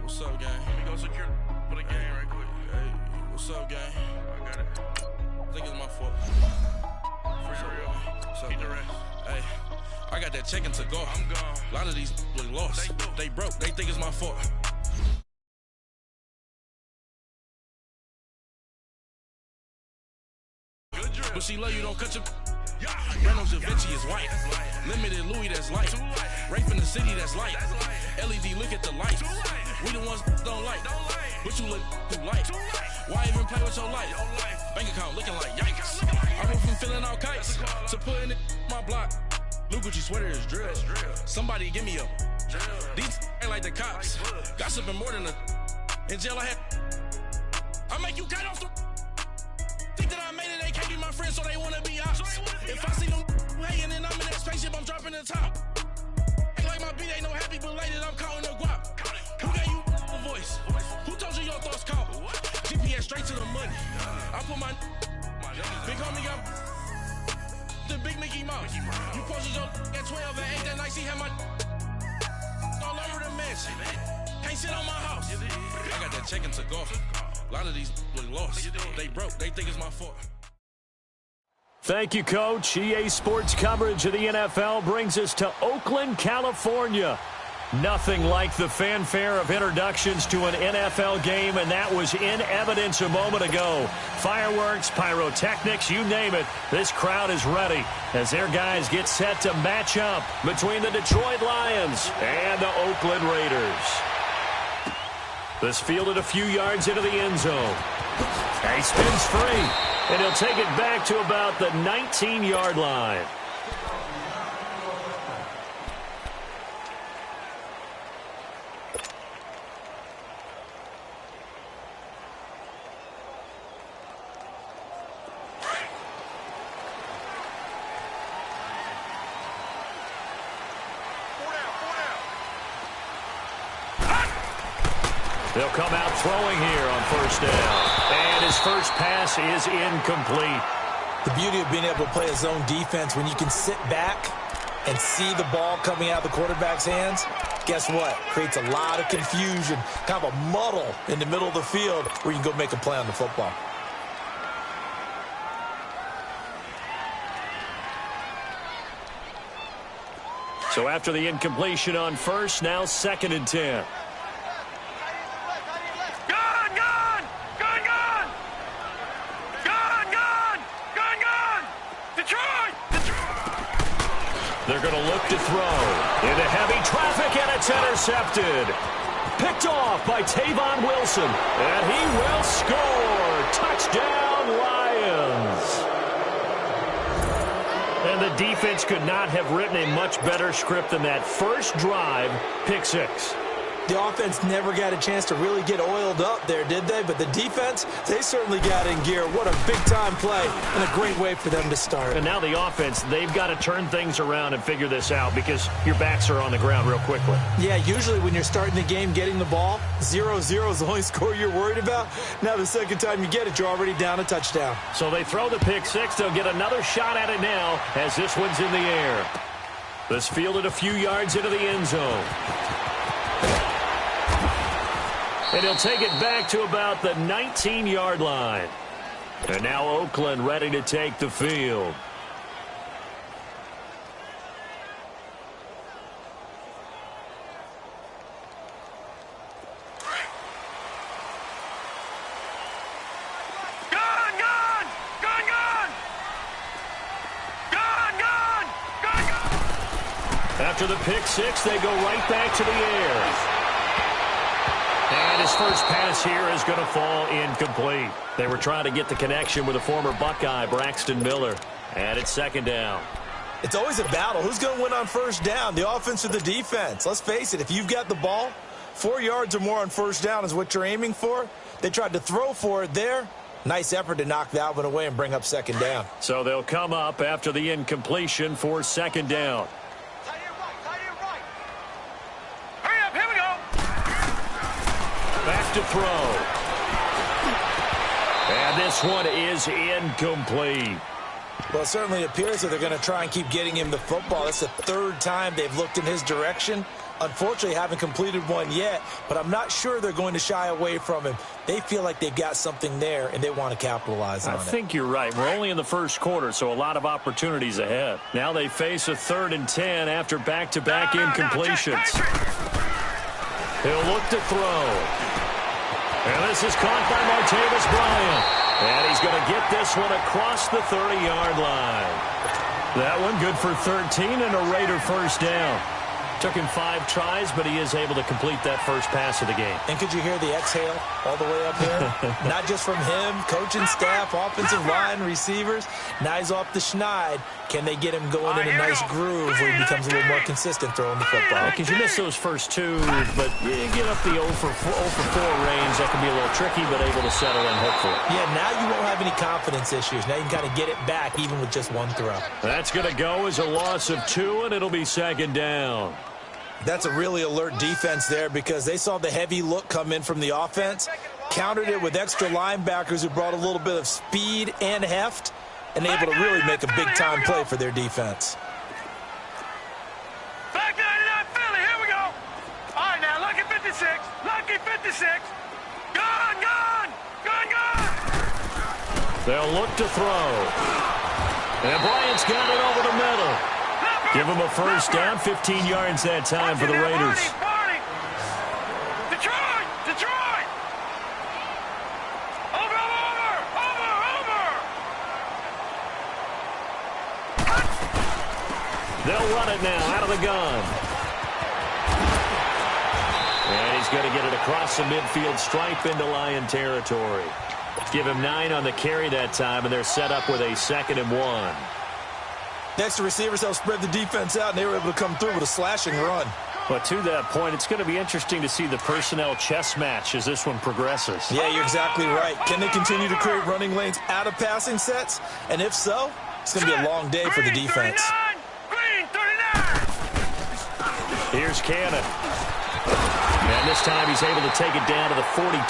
What's up, gang? Let me go secure for the game right quick. Hey, what's up, gang? I got it. I think it's my fault. For real. What's up, keep the rest. Hey, I got that check-in to go. I'm gone. A lot of these look lost. They broke. They think it's my fault. Good drill. But she love you, don't cut your... Reynolds Da Vinci is white. Limited Louis, that's light. Rape in the city, that's light. LED, look at the lights. We the ones don't like. But you look too light. Why even play with your life? Bank account looking like yikes. I went from feeling all kites to putting it in my block. Blue Gucci sweater is drill. Somebody give me a. These ain't like the cops. Gossiping more than a. In jail I had. I make you cut off the. Think that I made it, they can't be my friends, so they wanna be ops. If I see them hating and I'm in that spaceship, I'm dropping the top. Ain't like my beat ain't no happy belated, I'm counting the guap. Who gave you a voice? Who told you your thoughts count? GPS straight to the money. I put my big homie got the big Mickey Mouse. You posted your at 12 and 8 that night, she had my all over the mansion. Can't sit on my house. I got that check-in to go. A lot of these look lost. They broke. They think it's my fault. Thank you, Coach. EA Sports coverage of the NFL brings us to Oakland, California. Nothing like the fanfare of introductions to an NFL game, and that was in evidence a moment ago. Fireworks, pyrotechnics, you name it. This crowd is ready as their guys get set to match up between the Detroit Lions and the Oakland Raiders. This fielded a few yards into the end zone. He spins free, and he'll take it back to about the 19-yard line. They'll come out throwing here on first down. And his first pass is incomplete. The beauty of being able to play a zone defense when you can sit back and see the ball coming out of the quarterback's hands, guess what? Creates a lot of confusion, kind of a muddle in the middle of the field where you can go make a play on the football. So after the incompletion on first, now 2nd and 10. They're going to look to throw into heavy traffic, and it's intercepted. Picked off by Tavon Wilson, and he will score. Touchdown, Lions. And the defense could not have written a much better script than that. First drive, pick 6. The offense never got a chance to really get oiled up there, did they? But the defense, they certainly got in gear. What a big-time play and a great way for them to start. And now the offense, they've got to turn things around and figure this out because your backs are on the ground real quickly. Yeah, usually when you're starting the game getting the ball, 0-0 is the only score you're worried about. Now the second time you get it, you're already down a touchdown. So they throw the pick 6. They'll get another shot at it now as this one's in the air. This fielded a few yards into the end zone. And he'll take it back to about the 19-yard line. And now Oakland ready to take the field. After the pick 6, they go right back to the air. And his first pass here is going to fall incomplete. They were trying to get the connection with a former Buckeye, Braxton Miller. And it's second down. It's always a battle. Who's going to win on first down, the offense or the defense? Let's face it, if you've got the ball, 4 yards or more on first down is what you're aiming for. They tried to throw for it there. Nice effort to knock that one away and bring up second down. So they'll come up after the incompletion for second down. Hurry up, here we go. Back to throw. And this one is incomplete. Well, it certainly appears that they're going to try and keep getting him the football. That's the third time they've looked in his direction. Unfortunately, haven't completed one yet, but I'm not sure they're going to shy away from him. They feel like they've got something there, and they want to capitalize on it. I think you're right. We're only in the first quarter, so a lot of opportunities ahead. Now they face a 3rd and 10 after back-to-back incompletions. He'll look to throw. And this is caught by Martavis Bryant. And he's going to get this one across the 30-yard line. That one good for 13 and a Raider first down. Took him 5 tries, but he is able to complete that first pass of the game. And could you hear the exhale all the way up here? Not just from him, coaching staff, offensive line, receivers. Now he's off the schneid. Can they get him going in a nice groove where he becomes a little more consistent throwing the football? Because you miss those first 2, but you get up the 0 for 4 range. That can be a little tricky, but able to settle in, hopefully. Yeah, now you won't have any confidence issues. Now you can kind of get it back even with just one throw. That's going to go as a loss of 2, and it'll be second down. That's a really alert defense there because they saw the heavy look come in from the offense, countered it with extra linebackers who brought a little bit of speed and heft, and able to really make a big-time play for their defense. Back 99 Philly, here we go. All right, now, lucky 56. Lucky 56. Gone, gone. Gone, gone. They'll look to throw. And Bryant's got it over the middle. Give him a first down, 15 yards that time for the Raiders. Detroit! Detroit! Over, over, over, over! They'll run it now out of the gun. And he's going to get it across the midfield stripe into Lion territory. Give him 9 on the carry that time, and they're set up with a 2nd and 1. Next, the receivers helped spread the defense out, and they were able to come through with a slashing run. But to that point, it's going to be interesting to see the personnel chess match as this one progresses. Yeah, you're exactly right. Can they continue to create running lanes out of passing sets? And if so, it's going to be a long day for the defense. Green 39. Here's Cannon. And this time he's able to take it down to the 42.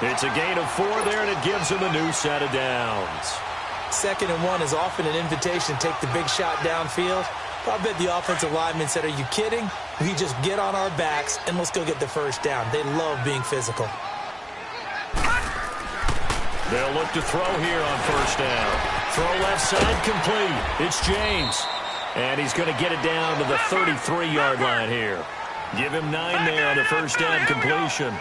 It's a gain of 4 there, and it gives him a new set of downs. 2nd and 1 is often an invitation to take the big shot downfield. I bet the offensive linemen said, are you kidding? We just get on our backs and let's go get the first down. They love being physical. They'll look to throw here on first down. Throw left side complete. It's James. And he's going to get it down to the 33-yard line here. Give him 9 there on the first down completion.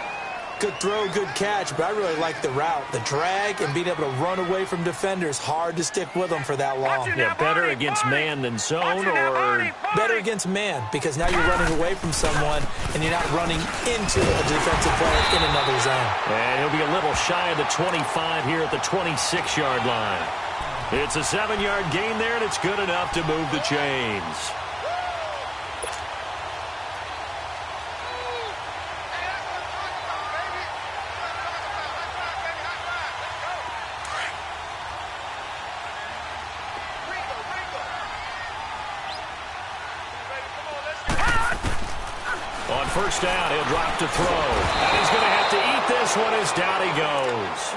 Good throw, good catch, but I really like the route. The drag and being able to run away from defenders, hard to stick with them for that long. Yeah, better against man than zone, or better against man, because now you're running away from someone and you're not running into a defensive player in another zone. And he'll be a little shy of the 25 here at the 26-yard line. It's a 7-yard gain there, and it's good enough to move the chains. On first down, he'll drop to throw. And he's going to have to eat this one as down he goes.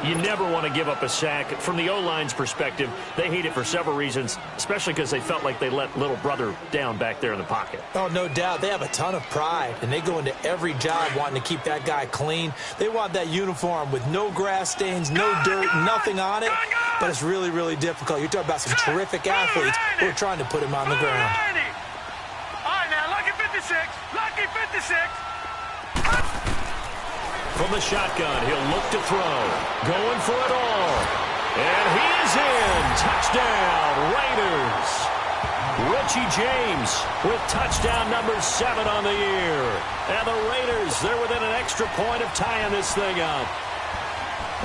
You never want to give up a sack. From the O-line's perspective, they hate it for several reasons, especially because they felt like they let little brother down back there in the pocket. Oh, no doubt. They have a ton of pride, and they go into every job wanting to keep that guy clean. They want that uniform with no grass stains, no dirt, nothing on it. But it's really, really difficult. You're talking about some terrific athletes who are trying to put him on the ground. All right, now, lucky 56. Lucky 56. From the shotgun, he'll look to throw. Going for it all. And he is in. Touchdown, Raiders. Richie James with touchdown number 7 on the year. And the Raiders, they're within an extra point of tying this thing up.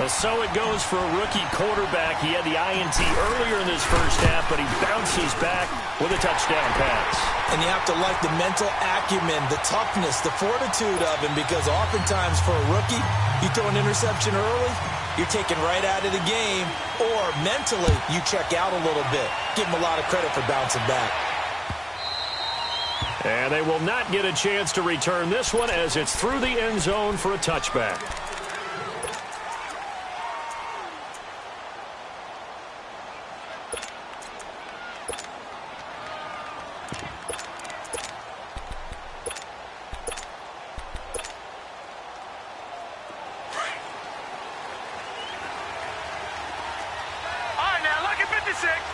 So it goes for a rookie quarterback. He had the INT earlier in this first half, but he bounces back with a touchdown pass. And you have to like the mental acumen, the toughness, the fortitude of him, because oftentimes for a rookie, you throw an interception early, you're taken right out of the game, or mentally you check out a little bit. Give him a lot of credit for bouncing back. And they will not get a chance to return this one as it's through the end zone for a touchback.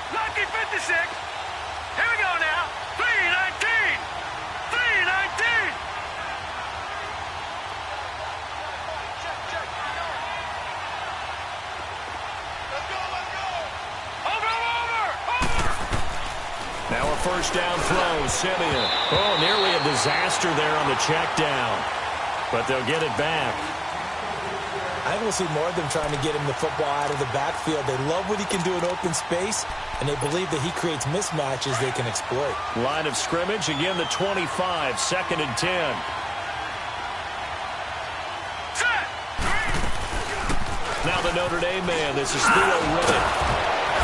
Lucky 56. Here we go now. 319. 319. Check. Let's go. Over. Now a first down throw. Simeon. Oh, nearly a disaster there on the check down. But they'll get it back. I think we'll see more of them trying to get him the football out of the backfield. They love what he can do in open space, and they believe that he creates mismatches they can exploit. Line of scrimmage, again the 25, 2nd and 10. Now the Notre Dame man, this is Theo Riddick.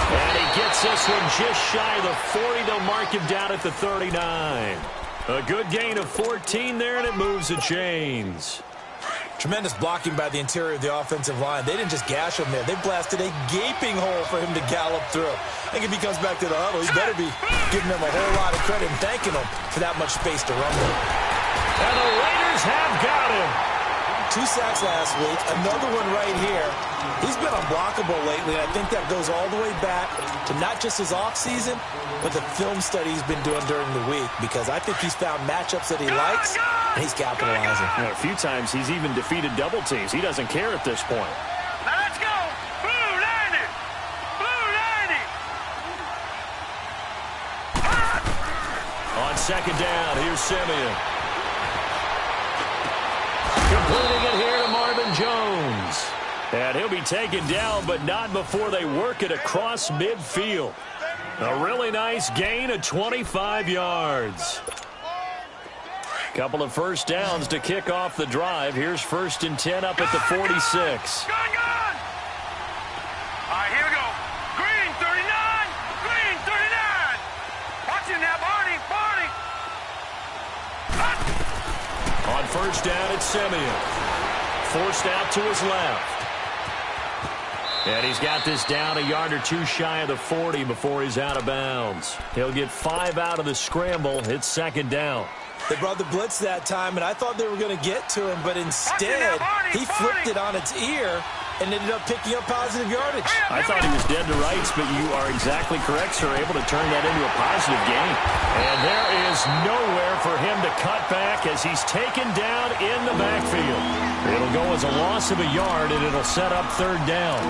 And he gets this one just shy of the 40. They'll mark him down at the 39. A good gain of 14 there, and it moves the chains. Tremendous blocking by the interior of the offensive line. They didn't just gash him there. They blasted a gaping hole for him to gallop through. I think if he comes back to the huddle, he better be giving them a whole lot of credit and thanking them for that much space to run with. And the Raiders have got him. 2 sacks last week. Another one right here. He's been unblockable lately, and I think that goes all the way back to not just his offseason, but the film study he's been doing during the week, because I think he's found matchups that he likes, and he's capitalizing. A few times he's even defeated double teams. He doesn't care at this point. Now let's go. Blue 90. Blue 90. On 2nd down, here's Simeon. Completing it here to Marvin Jones. And he'll be taken down, but not before they work it across midfield. A really nice gain of 25 yards. Couple of first downs to kick off the drive. Here's 1st and 10 up at the 46. Gone. All right, here we go. Green 39. Green 39. Watch him now, Barney. On 1st down, it's Simeon. Forced out to his left. And he's got this down a yard or 2 shy of the 40 before he's out of bounds. He'll get 5 out of the scramble. It's 2nd down. They brought the blitz that time, and I thought they were going to get to him, but instead he flipped it on its ear and ended up picking up positive yardage. I thought he was dead to rights, but you are exactly correct, sir. Able to turn that into a positive gain. And there is nowhere for him to cut back as he's taken down in the backfield. It'll go as a loss of a yard, and it'll set up 3rd down.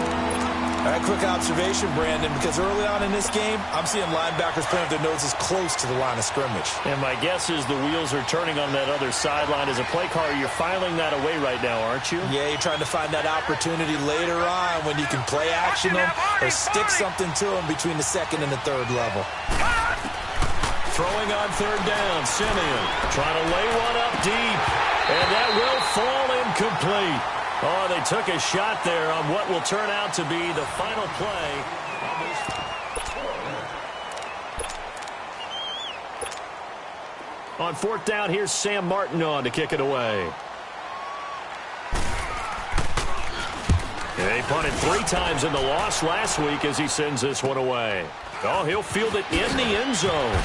All right, quick observation, Brandon, because early on in this game, I'm seeing linebackers playing with their noses close to the line of scrimmage. And my guess is the wheels are turning on that other sideline. As a play caller, you're filing that away right now, aren't you? Yeah, you're trying to find that opportunity later on when you can play action them or stick something to them between the 2nd and the 3rd level. Throwing on 3rd down, Simeon trying to lay one up deep, and that will fall incomplete. Oh, they took a shot there on what will turn out to be the final play. On 4th down, here's Sam Martin on to kick it away. They punted 3 times in the loss last week as he sends this one away. Oh, he'll field it in the end zone.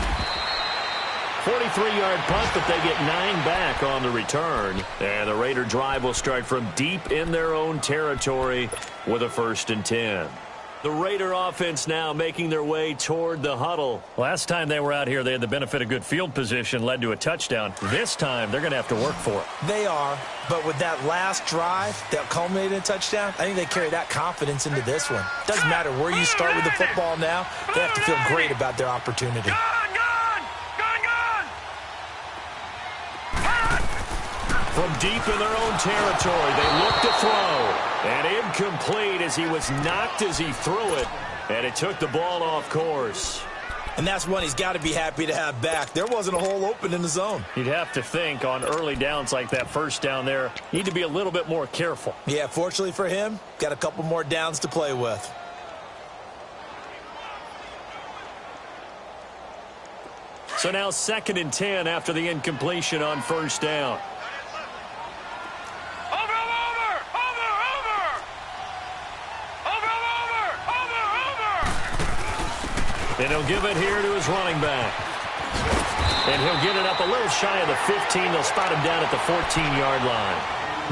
43-yard punt, but they get 9 back on the return. And the Raider drive will start from deep in their own territory with a 1st and 10. The Raider offense now making their way toward the huddle. Last time they were out here, they had the benefit of good field position, led to a touchdown. This time, they're going to have to work for it. They are, but with that last drive that culminated in a touchdown, I think they carry that confidence into this one. Doesn't matter where you start with the football now, they have to feel great about their opportunity. Gone. From deep in their own territory, they look to throw. And incomplete as he was knocked as he threw it. And it took the ball off course. And that's one he's got to be happy to have back. There wasn't a hole open in the zone. You'd have to think on early downs like that first down there, need to be a little bit more careful. Yeah, fortunately for him, got a couple more downs to play with. So now 2nd and 10 after the incompletion on first down. And he'll give it here to his running back. And he'll get it up a little shy of the 15. They'll spot him down at the 14-yard line.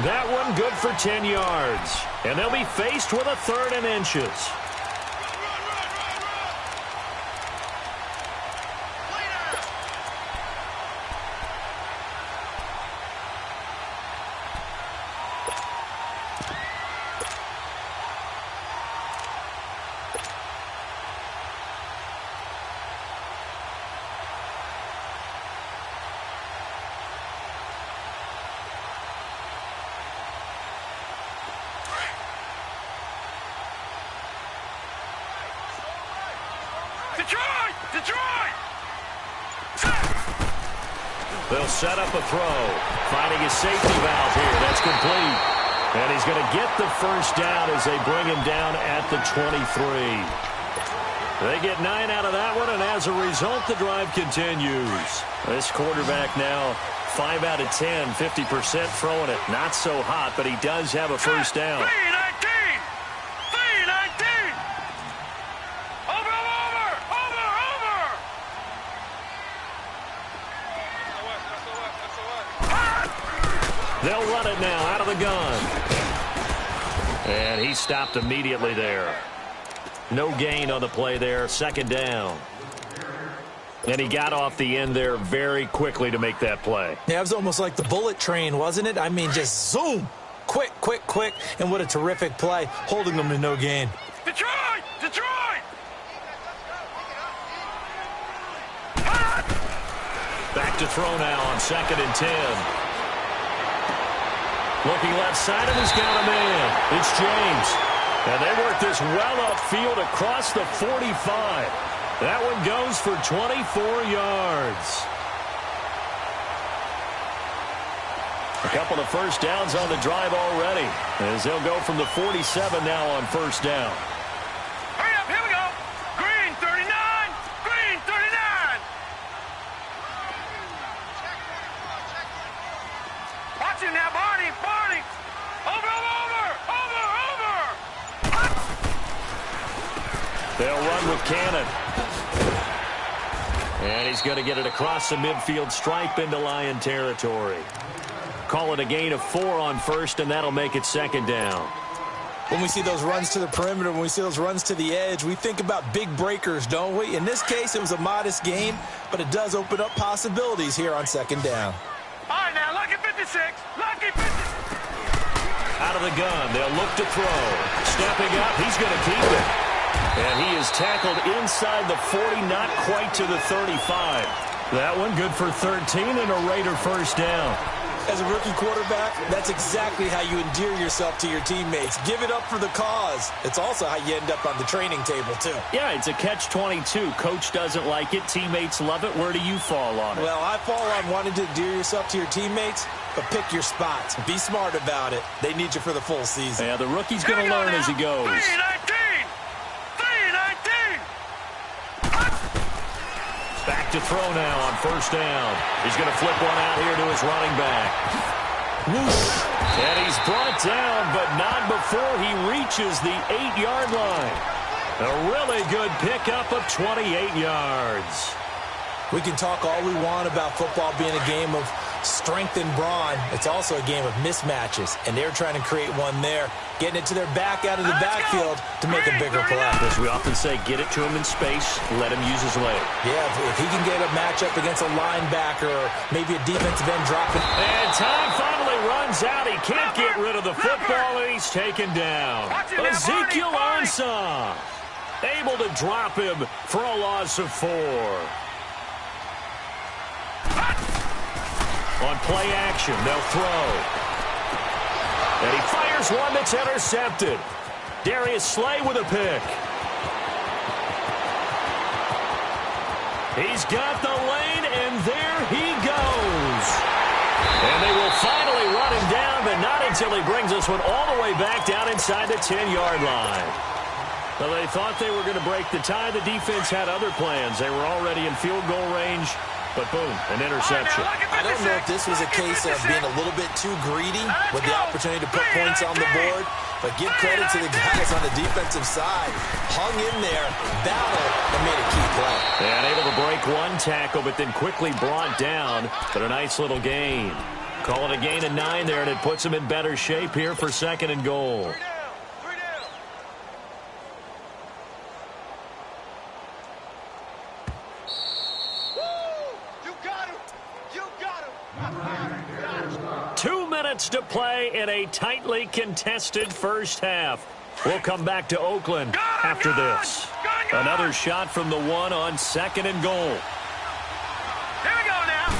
That one good for 10 yards. And they'll be faced with a 3rd and inches. Detroit! They'll set up a throw. Finding his safety valve here. That's complete. And he's going to get the first down as they bring him down at the 23. They get 9 out of that one, and as a result, the drive continues. This quarterback now 5 out of 10, 50% throwing it. Not so hot, but he does have a first down. 319! They'll run it now out of the gun. And he stopped immediately there. No gain on the play there. 2nd down. And he got off the end there very quickly to make that play. Yeah, it was almost like the bullet train, wasn't it? I mean, just zoom. Quick, quick, quick. And what a terrific play, holding them to no gain. Detroit! Back to throw now on 2nd and 10. Looking left side, and he's got a man. It's James. And they work this well upfield across the 45. That one goes for 24 yards. A couple of first downs on the drive already, as they'll go from the 47 now on first down. Hurry up, here we go. Green 39, green 39. Watch him now, Barney. Over. They'll run with Cannon. And he's going to get it across the midfield stripe into Lion territory. Call it a gain of 4 on first, and that'll make it 2nd down. When we see those runs to the perimeter, when we see those runs to the edge, we think about big breakers, don't we? In this case, it was a modest gain, but it does open up possibilities here on 2nd down. All right, now, lucky 56. Lucky 56. Out of the gun, they'll look to throw. Stepping up, he's going to keep it. And he is tackled inside the 40, not quite to the 35. That one good for 13 and a Raider first down. As a rookie quarterback, that's exactly how you endear yourself to your teammates. Give it up for the cause. It's also how you end up on the training table, too. Yeah, it's a catch-22. Coach doesn't like it. Teammates love it. Where do you fall on it? Well, I fall on wanting to endear yourself to your teammates, but pick your spots. Be smart about it. They need you for the full season. Yeah, the rookie's going to learn as he goes. 319! Back to throw now on first down. He's going to flip one out here to his running back. Whoosh. And he's brought down, but not before he reaches the 8-yard line. A really good pickup of 28 yards. We can talk all we want about football being a game of strength and brawn. It's also a game of mismatches, and they're trying to create one there, getting it to their back out of the backfield to make a bigger play. As we often say, get it to him in space, let him use his leg. Yeah, if he can get a matchup against a linebacker or maybe a defensive end dropping. And time finally runs out. He can't get rid of the football, and he's taken down. Ezekiel Ansah able to drop him for a loss of 4. On play action, they'll throw. And he fires one that's intercepted. Darius Slay with a pick. He's got the lane, and there he goes. And they will finally run him down, but not until he brings this one all the way back down inside the 10-yard line. Well, they thought they were going to break the tie. The defense had other plans. They were already in field goal range, but boom, an interception. I don't know if this was a case of being a little bit too greedy with the opportunity to put points on the board, but give credit to the guys on the defensive side. Hung in there, battled, and made a key play. And able to break one tackle, but then quickly brought down, but a nice little gain. Call it a gain of 9 there, and it puts them in better shape here for 2nd and goal. To play in a tightly contested first half. We'll come back to Oakland after this. Another shot from the 1 on 2nd and goal. Here we go now.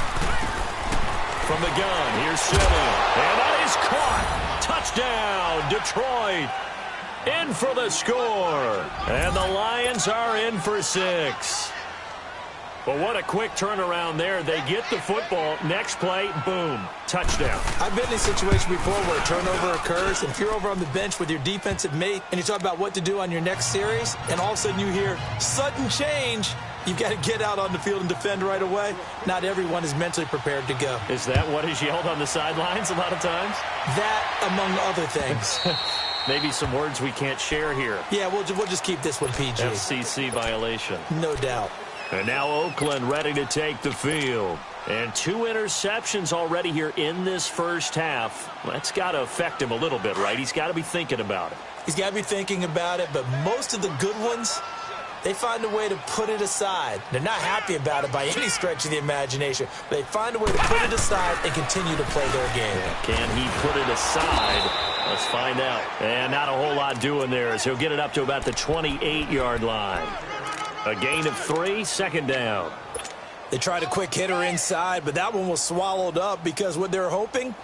From the gun, here's Simmons. And that is caught. Touchdown, Detroit. In for the score. And the Lions are in for 6. But what a quick turnaround there. They get the football. Next play, boom, touchdown. I've been in a situation before where a turnover occurs, and if you're over on the bench with your defensive mate and you talk about what to do on your next series, and all of a sudden you hear sudden change, you've got to get out on the field and defend right away. Not everyone is mentally prepared to go. Is that what is yelled on the sidelines a lot of times? That, among other things. Maybe some words we can't share here. Yeah, we'll just keep this one PG. FCC violation. No doubt. And now Oakland ready to take the field. And 2 interceptions already here in this first half. That's got to affect him a little bit, right? He's got to be thinking about it. He's got to be thinking about it, but most of the good ones, they find a way to put it aside. They're not happy about it by any stretch of the imagination. They find a way to put it aside and continue to play their game. Can he put it aside? Let's find out. And not a whole lot doing there as he'll get it up to about the 28-yard line. A gain of 3, 2nd down. They tried a quick hitter inside, but that one was swallowed up because what they're hoping,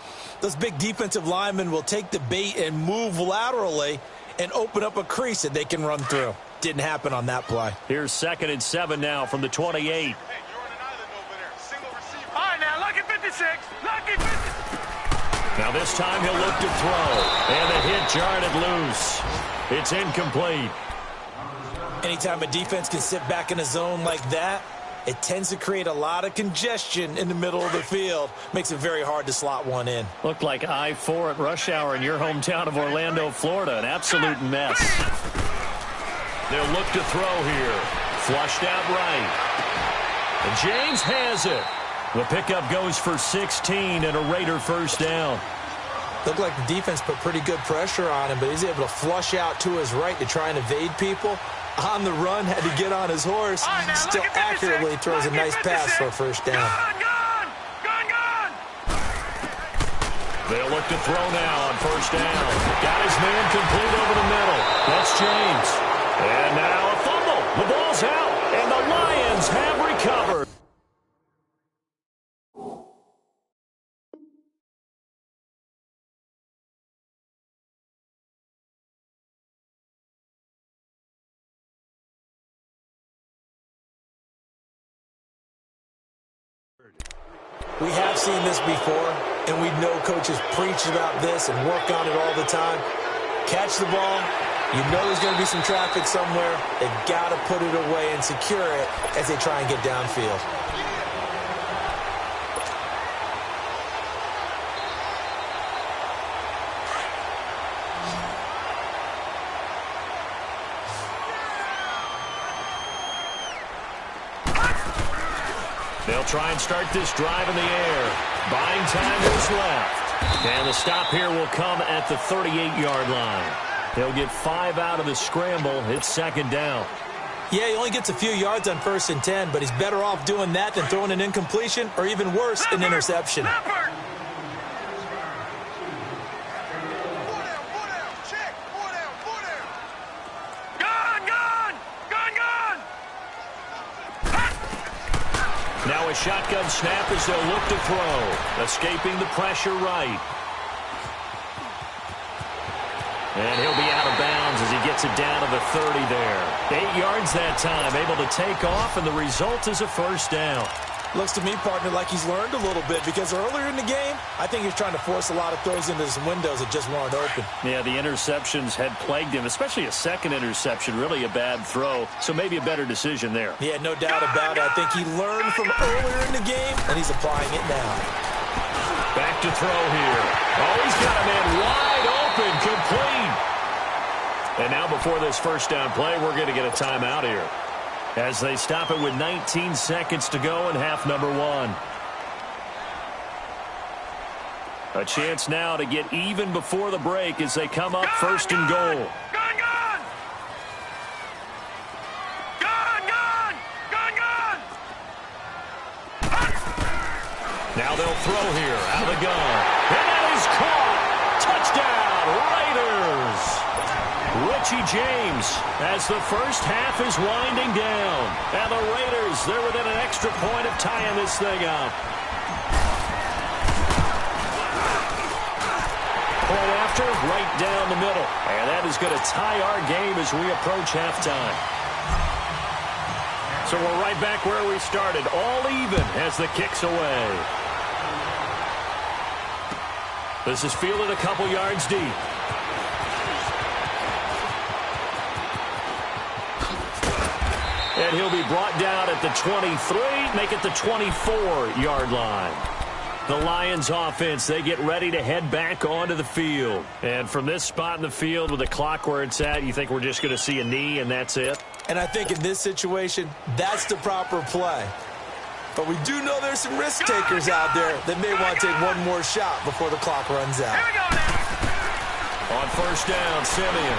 those big defensive linemen will take the bait and move laterally and open up a crease that they can run through. Didn't happen on that play. Here's 2nd and 7 now from the 28. Hey, you're on an island over there. Single receiver. All right, now, lucky 56. Lucky 56. Now this time he'll look to throw. And the hit jarred it loose. It's incomplete. Anytime a defense can sit back in a zone like that, it tends to create a lot of congestion in the middle of the field. Makes it very hard to slot one in. Looked like I-4 at rush hour in your hometown of Orlando, Florida. An absolute mess. They'll look to throw here. Flushed out right. And James has it. The pickup goes for 16 and a Raider first down. Looked like the defense put pretty good pressure on him, but he's able to flush out to his right to try and evade people. On the run, had to get on his horse. Still accurately throws a nice pass for a first down. Gone. They'll look to throw now on first down. Got his man complete over the middle. That's James. And now a fumble. The ball's out, and the Lions have recovered. We have seen this before, and we know coaches preach about this and work on it all the time. Catch the ball. You know there's going to be some traffic somewhere. They've got to put it away and secure it as they try and get downfield. They'll try and start this drive in the air. Buying time is left. And the stop here will come at the 38-yard line. They'll get 5 out of the scramble. It's 2nd down. Yeah, he only gets a few yards on 1st and 10, but he's better off doing that than throwing an incompletion or even worse, an interception. Now a shotgun snap as they'll look to throw. Escaping the pressure right. And he'll be out of bounds as he gets it down to the 30 there. 8 yards that time, able to take off, and the result is a first down. Looks to me, partner, like he's learned a little bit because earlier in the game, I think he was trying to force a lot of throws into some windows that just weren't open. Yeah, the interceptions had plagued him, especially a second interception, really a bad throw, so maybe a better decision there. Yeah, no doubt about it. I think he learned from earlier in the game, and he's applying it now. Back to throw here. Oh, he's got a man wide open, complete. And now before this first down play, we're going to get a timeout here, as they stop it with 19 seconds to go in half number 1. A chance now to get even before the break as they come up first and goal. Now they'll throw here out of the gun. And that is caught. Touchdown, Raiders. Richie James as the first half is winding down. And the Raiders, they're within an extra point of tying this thing up. Point after, right down the middle. And that is going to tie our game as we approach halftime. So we're right back where we started, all even as the kick's away. This is fielded a couple yards deep. And he'll be brought down at the 23, make it the 24-yard line. The Lions offense, they get ready to head back onto the field. And from this spot in the field with the clock where it's at, you think we're just going to see a knee and that's it? And I think in this situation, that's the proper play. But we do know there's some risk takers out there that may want to take one more shot before the clock runs out. On first down, Simeon.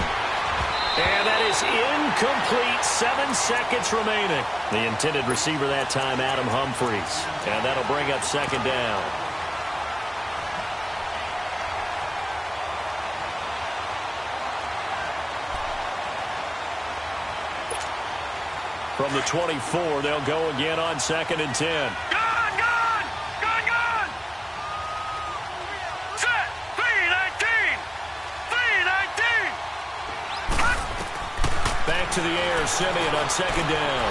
And that is incomplete. 7 seconds remaining. The intended receiver that time, Adam Humphries. And that'll bring up second down. From the 24, they'll go again on 2nd and 10. Gun! Set! 3-19! 3-19! Back to the air, Simeon on 2nd down.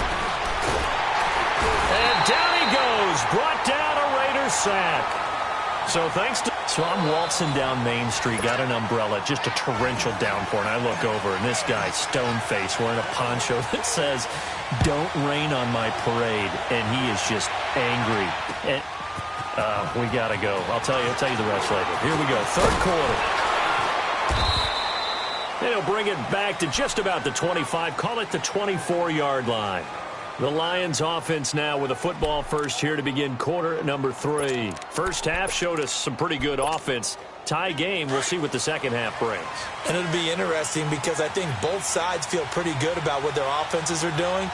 And down he goes. Brought down a Raiders sack. So I'm waltzing down Main Street, got an umbrella, just a torrential downpour, and I look over, and this guy, stone-faced, wearing a poncho that says, "Don't rain on my parade," and he is just angry. And we got to go. I'll tell you the rest later. Here we go, third quarter. And he'll bring it back to just about the 25, call it the 24-yard line. The Lions offense now with a football first here to begin quarter number 3. First half showed us some pretty good offense. Tie game, we'll see what the second half brings. And it'll be interesting because I think both sides feel pretty good about what their offenses are doing.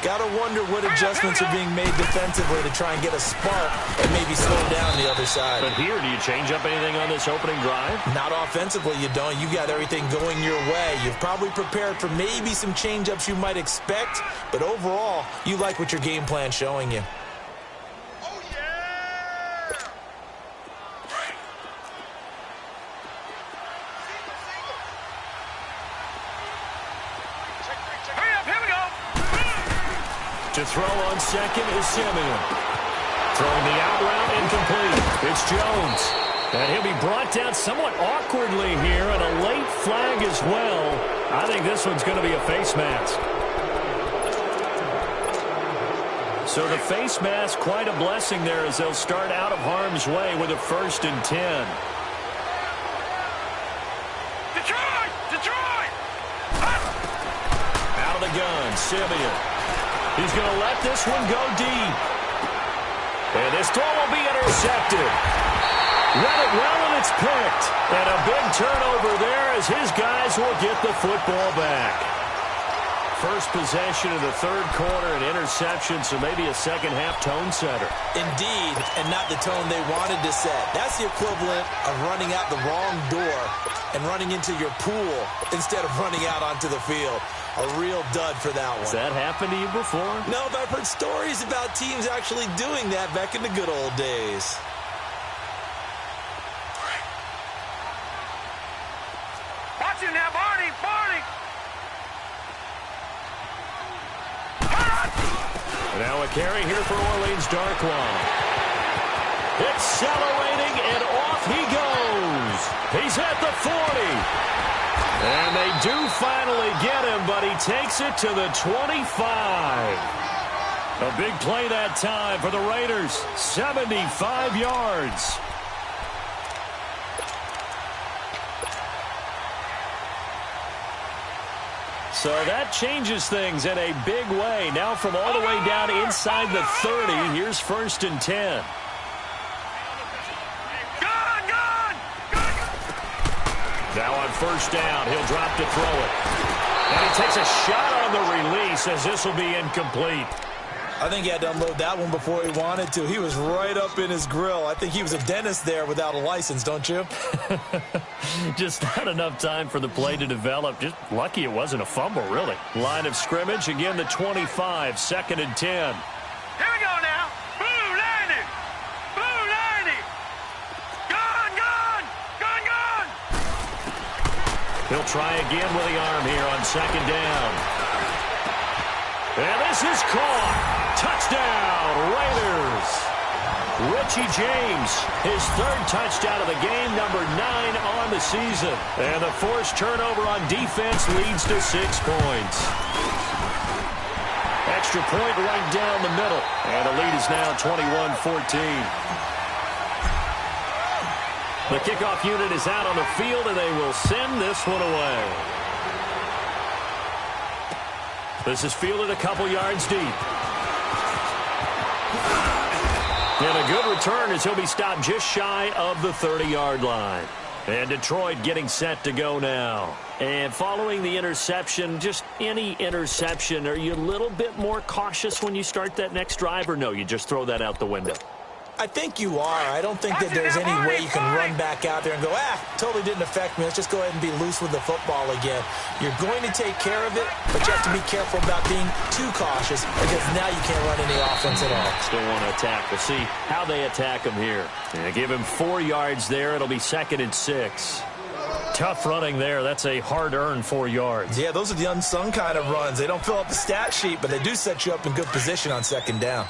Got to wonder what adjustments are being made defensively to try and get a spark and maybe slow down the other side. But here, do you change up anything on this opening drive? Not offensively, you don't. You got everything going your way. You've probably prepared for maybe some change-ups you might expect, but overall, you like what your game plan's showing you. To throw on second is Simeon. Throwing the out route incomplete. It's Jones. And he'll be brought down somewhat awkwardly here, and a late flag as well. I think this one's going to be a face mask. So the face mask, quite a blessing there as they'll start out of harm's way with a 1st and 10. Detroit! Out of the gun, Simeon. He's going to let this one go deep. And this throw will be intercepted. Read it well, and it's picked. And a big turnover there as his guys will get the football back. first possession of the third quarter, an interception, so maybe a second-half tone setter. Indeed, and not the tone they wanted to set. That's the equivalent of running out the wrong door and running into your pool instead of running out onto the field. A real dud for that one. Has that happened to you before? No, but I've heard stories about teams actually doing that back in the good old days. Watch him now, Barney! Now a carry here for Orleans Darkwa. Accelerating, and off he goes. He's at the 40. And they do finally get him, but he takes it to the 25. A big play that time for the Raiders. 75 yards. So that changes things in a big way. Now from all the way down inside the 30, here's 1st and 10. Now on 1st down, he'll drop to throw it. And he takes a shot on the release as this will be incomplete. I think he had to unload that one before he wanted to. He was right up in his grill. I think he was a dentist there without a license, don't you? Just not enough time for the play to develop. Just lucky it wasn't a fumble, really. Line of scrimmage, again the 25, 2nd and 10. Here we go now. Blue 90. Blue 90. Gone. He'll try again with the arm here on 2nd down. And this is caught. Touchdown, Raiders. Richie James, his 3rd touchdown of the game, number 9 on the season. And the forced turnover on defense leads to 6 points. Extra point right down the middle. And the lead is now 21-14. The kickoff unit is out on the field, and they will send this one away. This is fielded a couple yards deep. And a good return as he'll be stopped just shy of the 30-yard line. And Detroit getting set to go now. And following the interception, just any interception, are you a little bit more cautious when you start that next drive, or no, you just throw that out the window? I think you are. I don't think that there's any way you can run back out there and go, totally didn't affect me. Let's just go ahead and be loose with the football again. You're going to take care of it, but you have to be careful about being too cautious because now you can't run any offense at all. Still want to attack. We'll see how they attack him here. And give him 4 yards there. It'll be 2nd and 6. Tough running there. That's a hard-earned 4 yards. Yeah, those are the unsung kind of runs. They don't fill up the stat sheet, but they do set you up in good position on 2nd down.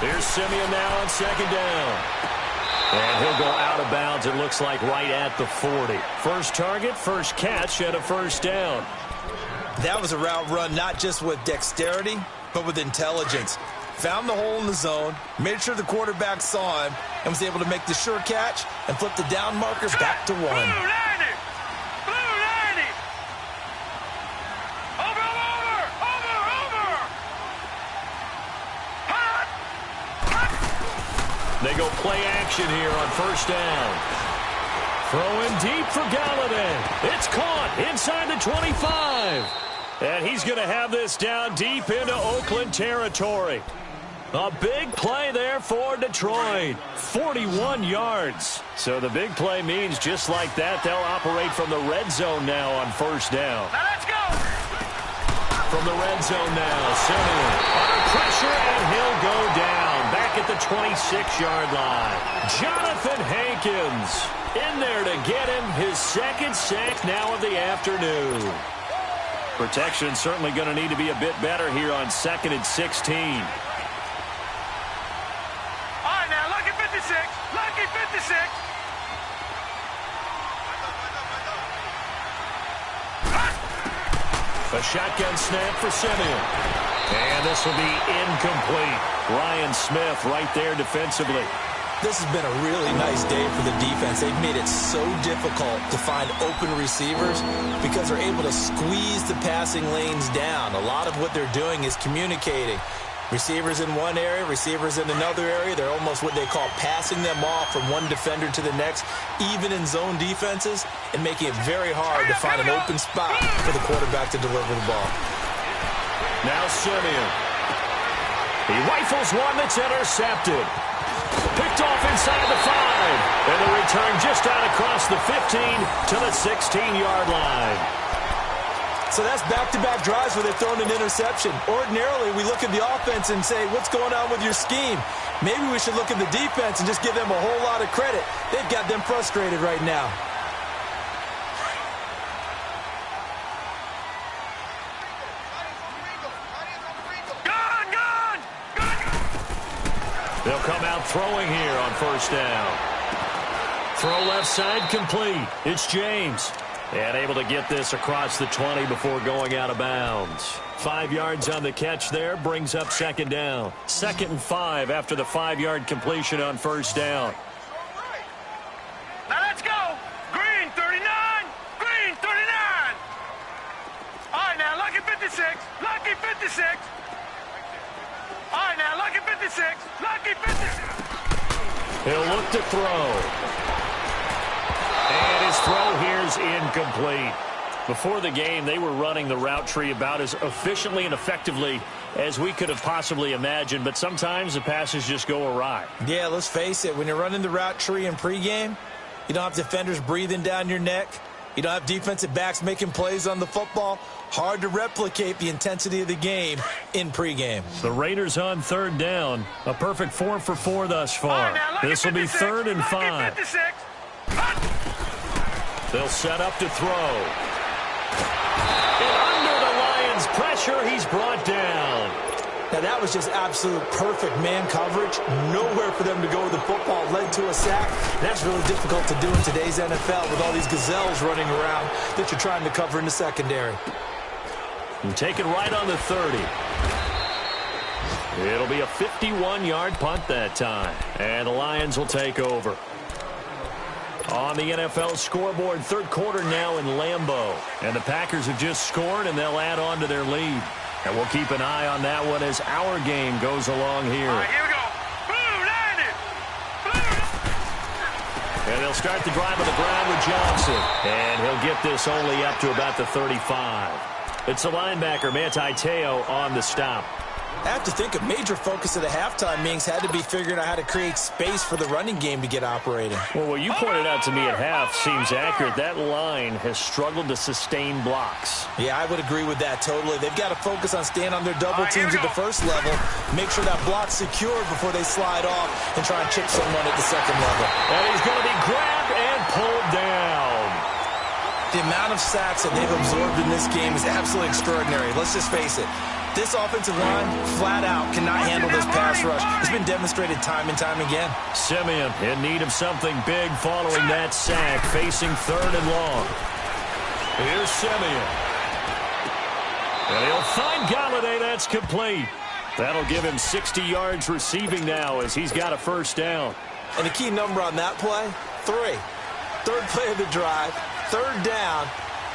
Here's Simeon now on 2nd down. And he'll go out of bounds, it looks like, right at the 40. First target, first catch, and a 1st down. That was a route run not just with dexterity, but with intelligence. Found the hole in the zone, made sure the quarterback saw him, and was able to make the sure catch and flip the down marker back to 1. They go play action here on 1st down. Throwing deep for Galladay. It's caught inside the 25. And he's going to have this down deep into Oakland territory. A big play there for Detroit. 41 yards. So the big play means just like that, they'll operate from the red zone now on 1st down. Now let's go. From the red zone now, Simeon under pressure, and he'll go down back at the 26-yard line. Jonathan Hankins in there to get him his 2nd sack now of the afternoon. Protection certainly going to need to be a bit better here on 2nd and 16. All right, now, lucky 56. Lucky 56. A shotgun snap for Simeon. And this will be incomplete. Ryan Smith right there defensively. This has been a really nice day for the defense. They've made it so difficult to find open receivers because they're able to squeeze the passing lanes down. A lot of what they're doing is communicating. Receivers in one area, receivers in another area. They're almost what they call passing them off from one defender to the next, even in zone defenses, and making it very hard to find an open spot for the quarterback to deliver the ball. Now Simeon. He rifles one that's intercepted. Picked off inside the 5. And the return just out across the 15 to the 16-yard line. So that's back-to-back drives where they've thrown an interception. Ordinarily, we look at the offense and say, what's going on with your scheme? Maybe we should look at the defense and just give them a whole lot of credit. They've got them frustrated right now. They'll come out throwing here on first down. Throw left side complete. It's James. And able to get this across the 20 before going out of bounds. 5 yards on the catch there. Brings up second down. 2nd and 5 after the 5-yard completion on first down. Now let's go. Green 39. Green 39. All right, now lucky 56. Lucky 56. All right, now lucky 56. Lucky 56. He'll look to throw. And his throw here's incomplete. Before the game, they were running the route tree about as efficiently and effectively as we could have possibly imagined, but sometimes the passes just go awry. Yeah, let's face it. When you're running the route tree in pregame, you don't have defenders breathing down your neck. You don't have defensive backs making plays on the football. Hard to replicate the intensity of the game in pregame. The Raiders on third down. A perfect 4 for 4 thus far. This will be 3rd and 5. They'll set up to throw. And under the Lions' pressure, he's brought down. Now, that was just absolute perfect man coverage. Nowhere for them to go with the football. Led to a sack. That's really difficult to do in today's NFL with all these gazelles running around that you're trying to cover in the secondary. And taken right on the 30. It'll be a 51-yard punt that time. And the Lions will take over. On the NFL scoreboard, 3rd quarter now in Lambeau. And the Packers have just scored, and they'll add on to their lead. And we'll keep an eye on that one as our game goes along here. All right, here we go. Boom, landed. Boom. And they'll start the drive on the ground with Johnson. And he'll get this only up to about the 35. It's the linebacker, Manti Te'o, on the stop. I have to think a major focus of the halftime meetings had to be figuring out how to create space for the running game to get operating. Well, what you pointed out to me at half seems accurate. That line has struggled to sustain blocks. Yeah, I would agree with that totally. They've got to focus on staying on their double teams at the first level, make sure that block's secured before they slide off and try and chip someone at the second level. And he's going to be grabbed and pulled down. The amount of sacks that they've absorbed in this game is absolutely extraordinary. Let's just face it. This offensive line, flat out, cannot handle this pass rush. It's been demonstrated time and time again. Simeon in need of something big following that sack, facing 3rd and long. Here's Simeon. And he'll find Galladay. That's complete. That'll give him 60 yards receiving now as he's got a first down. And the key number on that play, 3. 3rd play of the drive, 3rd down.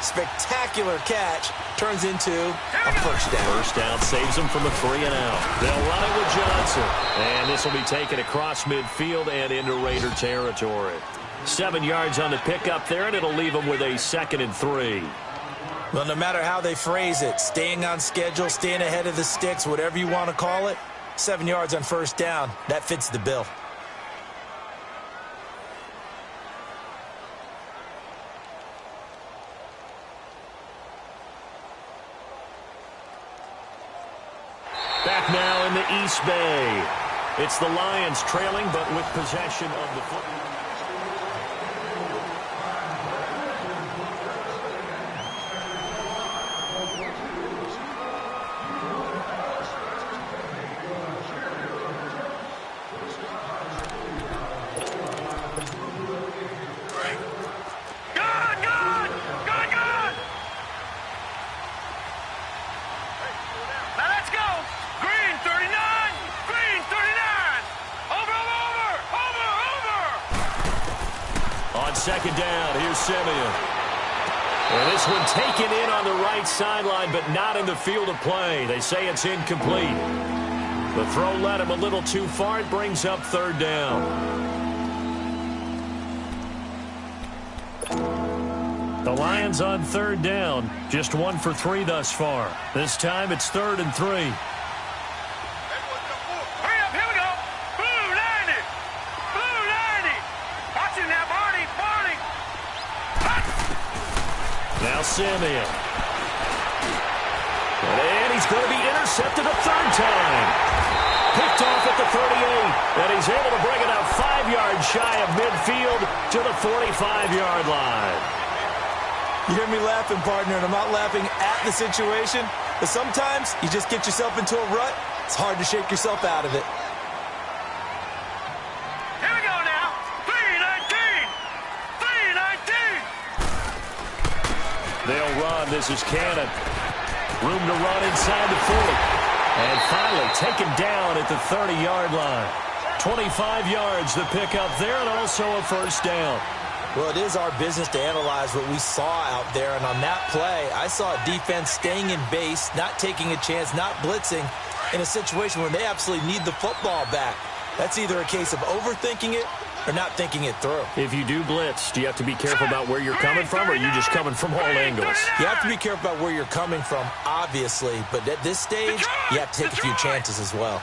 Spectacular catch turns into a first down. First down saves them from a 3-and-out. They'll run it with Johnson. And this will be taken across midfield and into Raider territory. 7 yards on the pickup there, and it'll leave them with a 2nd and 3. Well, no matter how they phrase it, staying on schedule, staying ahead of the sticks, whatever you want to call it, 7 yards on first down, that fits the bill. Back now in the East Bay. It's the Lions trailing, but with possession of the football. Green 39. Green 39. Over, over, over, over, second down. Here's Simeon. And this one taken in on the right sideline, but not in the field of play. They say it's incomplete. The throw led him a little too far. It brings up third down. The Lions on third down. Just 1 for 3 thus far. This time it's 3rd and 3. Hurry up, here we go. Blue 90. Blue 90. Watch it now, Barney. Barney. Now Simeon. And he's going to be intercepted a third time. Picked off at the 38. And he's able to bring it out 5 yards shy of midfield to the 45-yard line. You hear me laughing, partner, and I'm not laughing at the situation, but sometimes you just get yourself into a rut. It's hard to shake yourself out of it. Here we go now. 319. 319. They'll run. This is Cannon. Room to run inside the 40. And finally taken down at the 30-yard line. 25 yards the pickup there, and also a first down. Well, it is our business to analyze what we saw out there, and on that play, I saw a defense staying in base, not taking a chance, not blitzing, in a situation where they absolutely need the football back. That's either a case of overthinking it or not thinking it through. If you do blitz, do you have to be careful about where you're coming from, or are you just coming from all angles? You have to be careful about where you're coming from, obviously, but at this stage, you have to take a few chances as well.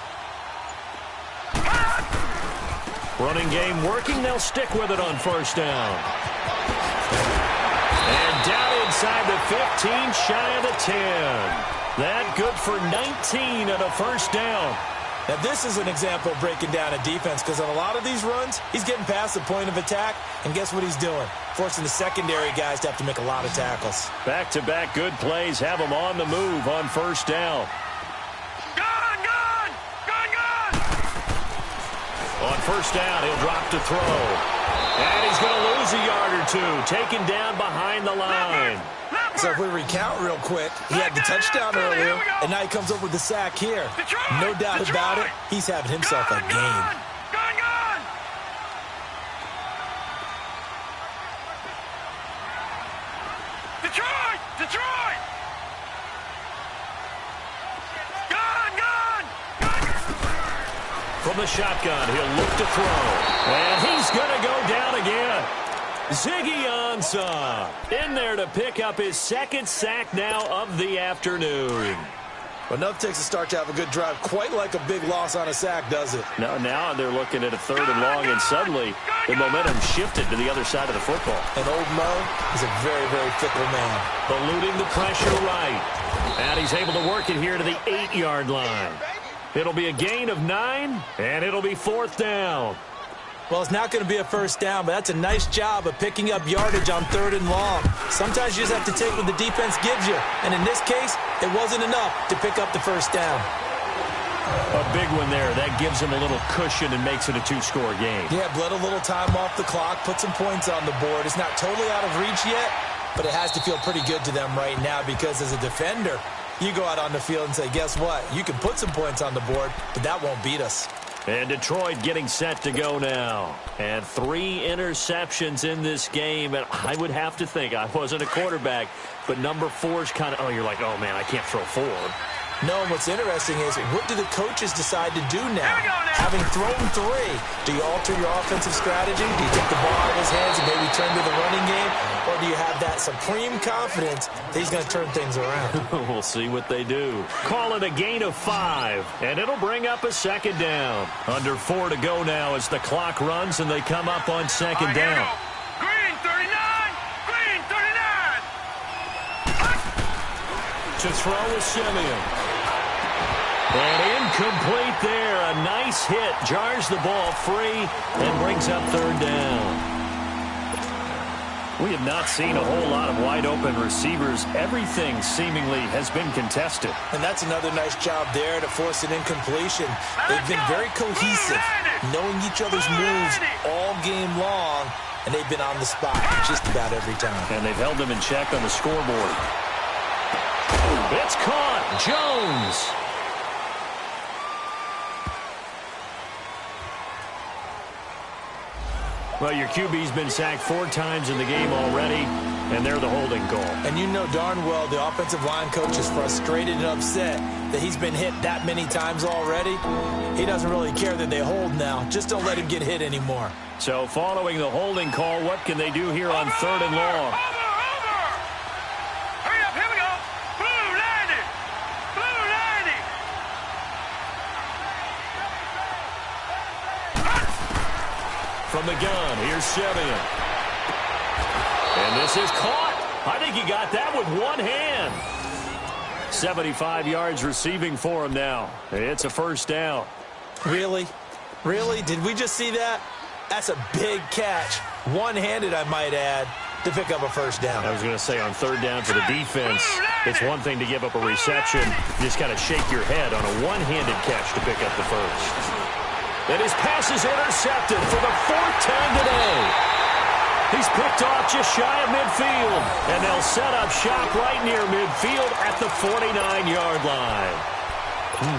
Running game working. They'll stick with it on first down. And down inside the 15, shy of the 10. That good for 19 and a first down. Now, this is an example of breaking down a defense, because on a lot of these runs, he's getting past the point of attack, and guess what he's doing? Forcing the secondary guys to have to make a lot of tackles. Back-to-back good plays have him on the move on first down. On first down, he'll drop to throw. And he's going to lose a yard or two, taken down behind the line. So if we recount real quick, he had the touchdown earlier, and now he comes up with the sack here. No doubt about it, he's having himself a game. Detroit! Detroit! From the shotgun, he'll look to throw. And he's going to go down again. Ziggy Ansah in there to pick up his second sack now of the afternoon. Well, enough takes a start to have a good drive. Quite like a big loss on a sack, does it? Now they're looking at a 3rd and long, and suddenly the momentum shifted to the other side of the football. And old Mo is a very, very fickle man. Eluding the pressure right. And he's able to work it here to the 8-yard line. It'll be a gain of 9, and it'll be 4th down. Well, it's not going to be a first down, but that's a nice job of picking up yardage on 3rd and long. Sometimes you just have to take what the defense gives you, and in this case, it wasn't enough to pick up the first down. A big one there. That gives him a little cushion and makes it a 2-score game. Yeah, bled a little time off the clock, put some points on the board. It's not totally out of reach yet, but it has to feel pretty good to them right now, because as a defender, you go out on the field and say, guess what? You can put some points on the board, but that won't beat us. And Detroit getting set to go now. And 3 interceptions in this game. And I would have to think, I wasn't a quarterback, but number 4's kind of, you're like, oh, man, I can't throw 4. No, and what's interesting is, what do the coaches decide to do now? Having thrown 3, do you alter your offensive strategy? Do you take the ball out of his hands and maybe turn to the running game? Or do you have that supreme confidence that he's going to turn things around? We'll see what they do. Call it a gain of 5, and it'll bring up a second down. Under 4 to go now as the clock runs and they come up on second down. Green 39! Green 39! To throw is Simeon. And incomplete there. A nice hit. Jars the ball free and brings up 3rd down. We have not seen a whole lot of wide-open receivers. Everything seemingly has been contested. And that's another nice job there to force an incompletion. They've been very cohesive, knowing each other's moves all game long, and they've been on the spot just about every time. And they've held them in check on the scoreboard. It's caught. Jones. Well, your QB's been sacked 4 times in the game already, and they're the holding call. And you know darn well the offensive line coach is frustrated and upset that he's been hit that many times already. He doesn't really care that they hold now. Just don't let him get hit anymore. So following the holding call, what can they do here on 3rd and long? Hurry up, here we go. Blue 90. Blue 90. From the gun, here's Simeon. And this is caught. I think he got that with one hand. 75 yards receiving for him now. It's a first down. Really? Really? Did we just see that? That's a big catch. One-handed, I might add, to pick up a first down. I was going to say on 3rd down for the defense, it's one thing to give up a reception. You just got to shake your head on a one-handed catch to pick up the first. And his pass is intercepted for the 4th time today. He's picked off just shy of midfield, and they'll set up shop right near midfield at the 49-yard line.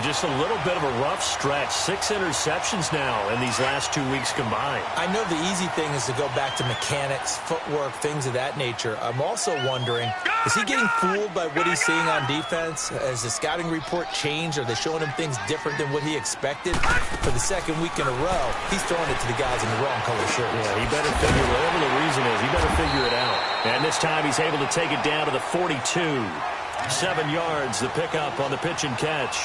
Just a little bit of a rough stretch. 6 interceptions now in these last 2 weeks combined. I know the easy thing is to go back to mechanics, footwork, things of that nature. I'm also wondering, is he getting fooled by what he's seeing on defense? Has the scouting report changed? Are they showing him things different than what he expected? For the 2nd week in a row, he's throwing it to the guys in the wrong color shirts. Yeah, he better figure, whatever the reason is, he better figure it out. And this time he's able to take it down to the 42. 7 yards, the pickup on the pitch and catch.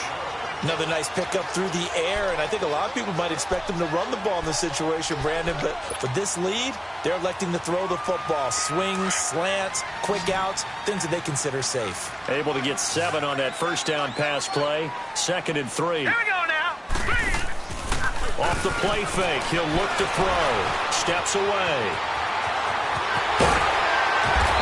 Another nice pickup through the air, and I think a lot of people might expect him to run the ball in this situation, Brandon, but with this lead, they're electing to throw the football. Swings, slants, quick outs, things that they consider safe. Able to get 7 on that first down pass play. 2nd and 3. Here we go now. Off the play fake, he'll look to throw. Steps away.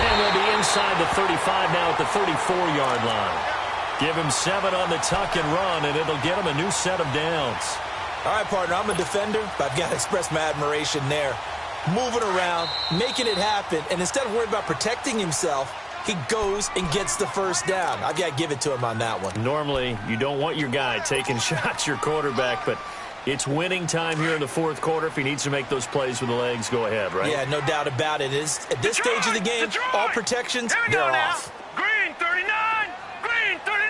And they'll be inside the 35 now at the 34-yard line. Give him 7 on the tuck and run, and it'll get him a new set of downs. All right, partner, I'm a defender, but I've got to express my admiration there. Moving around, making it happen, and instead of worrying about protecting himself, he goes and gets the first down. I've got to give it to him on that one. Normally, you don't want your guy taking shots, your quarterback, but it's winning time here in the 4th quarter. If he needs to make those plays with the legs, go ahead, right? Yeah, no doubt about it. At this stage of the game, all protections, they're off. Green 39. Green 39.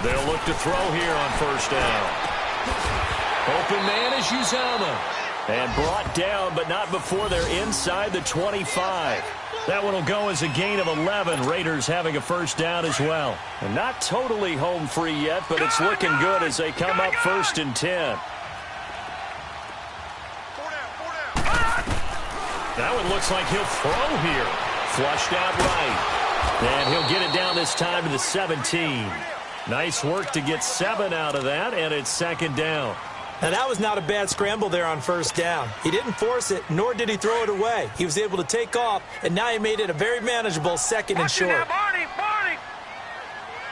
They'll look to throw here on first down. Open man is Uzama. And brought down, but not before they're inside the 25. That one will go as a gain of 11. Raiders having a first down as well. And not totally home free yet, but it's looking good as they come up 1st and 10. That one looks like he'll throw here. Flushed out right. And he'll get it down this time to the 17. Nice work to get 7 out of that, and it's 2nd down. Now, that was not a bad scramble there on first down. He didn't force it, nor did he throw it away. He was able to take off, and now he made it a very manageable 2nd and short. Now, Barney.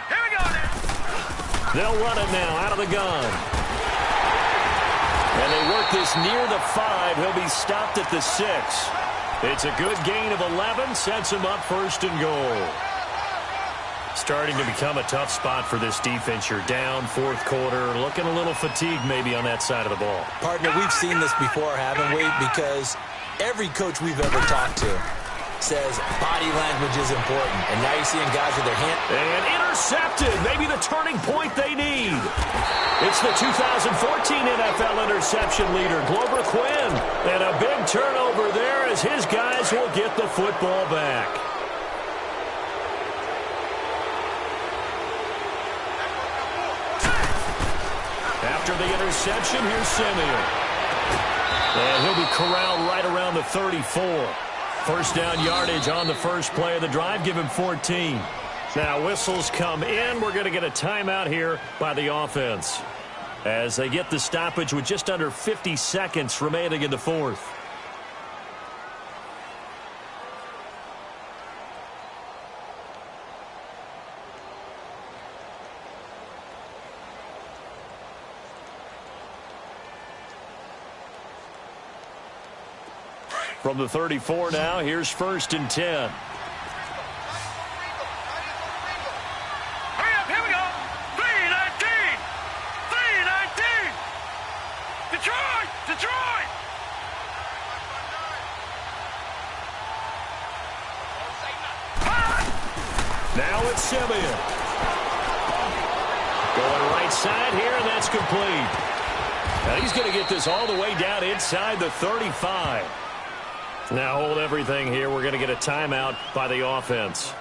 Here we go now. They'll run it now out of the gun. And they work this near the 5. He'll be stopped at the 6. It's a good gain of 11, sets him up 1st and goal. Starting to become a tough spot for this defense. You're down 4th quarter, looking a little fatigued maybe on that side of the ball. Partner, we've seen this before, haven't we? Because every coach we've ever talked to says body language is important. And now you're seeing guys with their hand. And intercepted. Maybe the turning point they need. It's the 2014 NFL interception leader, Glover Quinn. And a big turnover there as his guys will get the football back. After the interception, here's Simeon. And he'll be corralled right around the 34. First down yardage on the first play of the drive. Give him 14. Now whistles come in. We're going to get a timeout here by the offense as they get the stoppage with just under 50 seconds remaining in the 4th. From the 34 now, here's 1st and 10. Hurry up, here we go. 3-19. 3-19. Detroit. Now it's Simeon. Going right side here, and that's complete. And he's going to get this all the way down inside the 35. Now hold everything here. We're going to get a timeout by the offense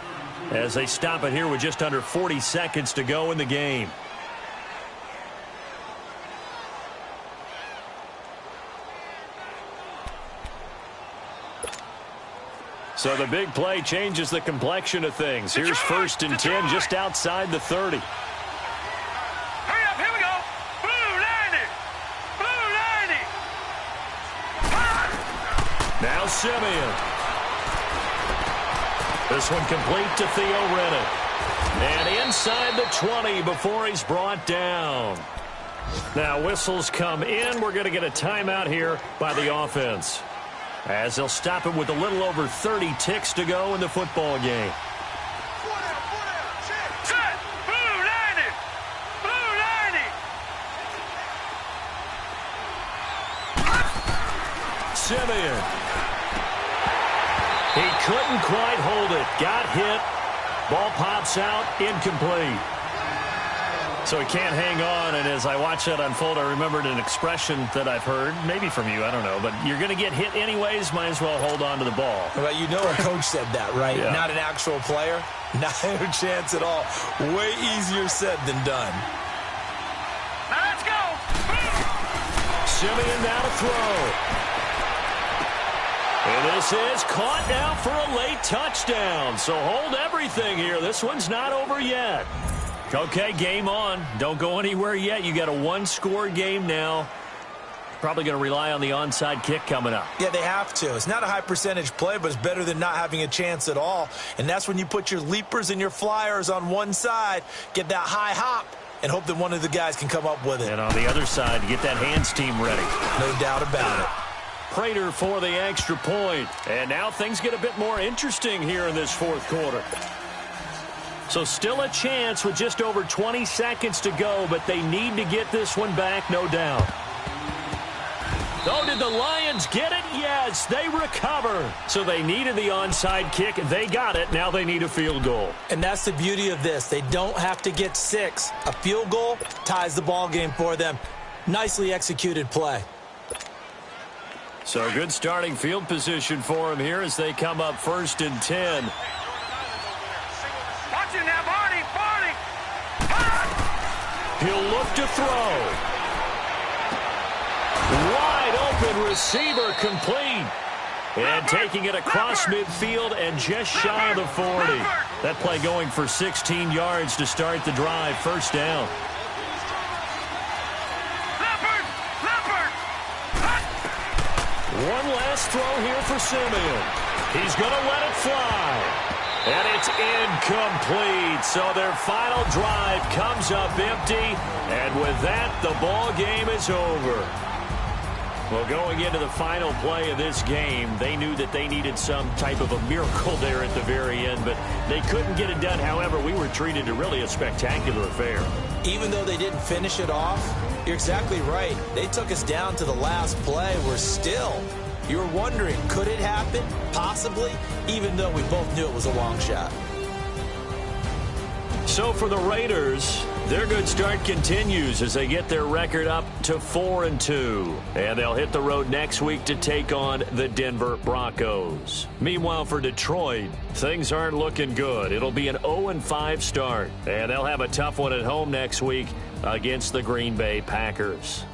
as they stop it here with just under 40 seconds to go in the game. So the big play changes the complexion of things. Here's 1st and 10 just outside the 30. Hurry up, here we go. Blue 90. Blue 90. Now Simeon. This one complete to Theo Rennick. And inside the 20 before he's brought down. Now whistles come in. We're going to get a timeout here by the offense, as they'll stop it with a little over 30 ticks to go in the football game. Set. Blue 90. Blue 90. Simeon. He couldn't quite hold it. Got hit. Ball pops out. Incomplete. So he can't hang on, and as I watch that unfold, I remembered an expression that I've heard, maybe from you, I don't know, but you're going to get hit anyways, might as well hold on to the ball. Well, you know a coach said that, right? Yeah. Not an actual player. Not a chance at all. Way easier said than done. Now let's go. Simeon now to throw. And this is caught now for a late touchdown. So hold everything here. This one's not over yet. Okay, game on. Don't go anywhere yet. You got a one-score game now. Probably going to rely on the onside kick coming up. Yeah, they have to. It's not a high percentage play, but it's better than not having a chance at all. And that's when you put your leapers and your flyers on one side, get that high hop, and hope that one of the guys can come up with it. And on the other side, get that hands team ready. No doubt about it. Prater for the extra point. And now things get a bit more interesting here in this fourth quarter. So still a chance with just over 20 seconds to go, but they need to get this one back, no doubt. Oh, did the Lions get it? Yes, they recover. So they needed the onside kick. They got it. Now they need a field goal. And that's the beauty of this. They don't have to get 6. A field goal ties the ball game for them. Nicely executed play. So good starting field position for them here as they come up 1st and 10. Watch it now, Barney. Barney. He'll look to throw. Wide open receiver complete. And taking it across midfield and just shy of the 40. That play going for 16 yards to start the drive. 1st down. One last throw here for Simeon. He's going to let it fly. And it's incomplete. So their final drive comes up empty. And with that, the ball game is over. Well, going into the final play of this game, they knew that they needed some type of a miracle there at the very end, but they couldn't get it done. However, we were treated to really a spectacular affair. Even though they didn't finish it off, you're exactly right. They took us down to the last play. We're still, you were wondering, could it happen? Possibly, even though we both knew it was a long shot. So for the Raiders, their good start continues as they get their record up to 4-2. And they'll hit the road next week to take on the Denver Broncos. Meanwhile, for Detroit, things aren't looking good. It'll be an 0-5 start. And they'll have a tough one at home next week against the Green Bay Packers.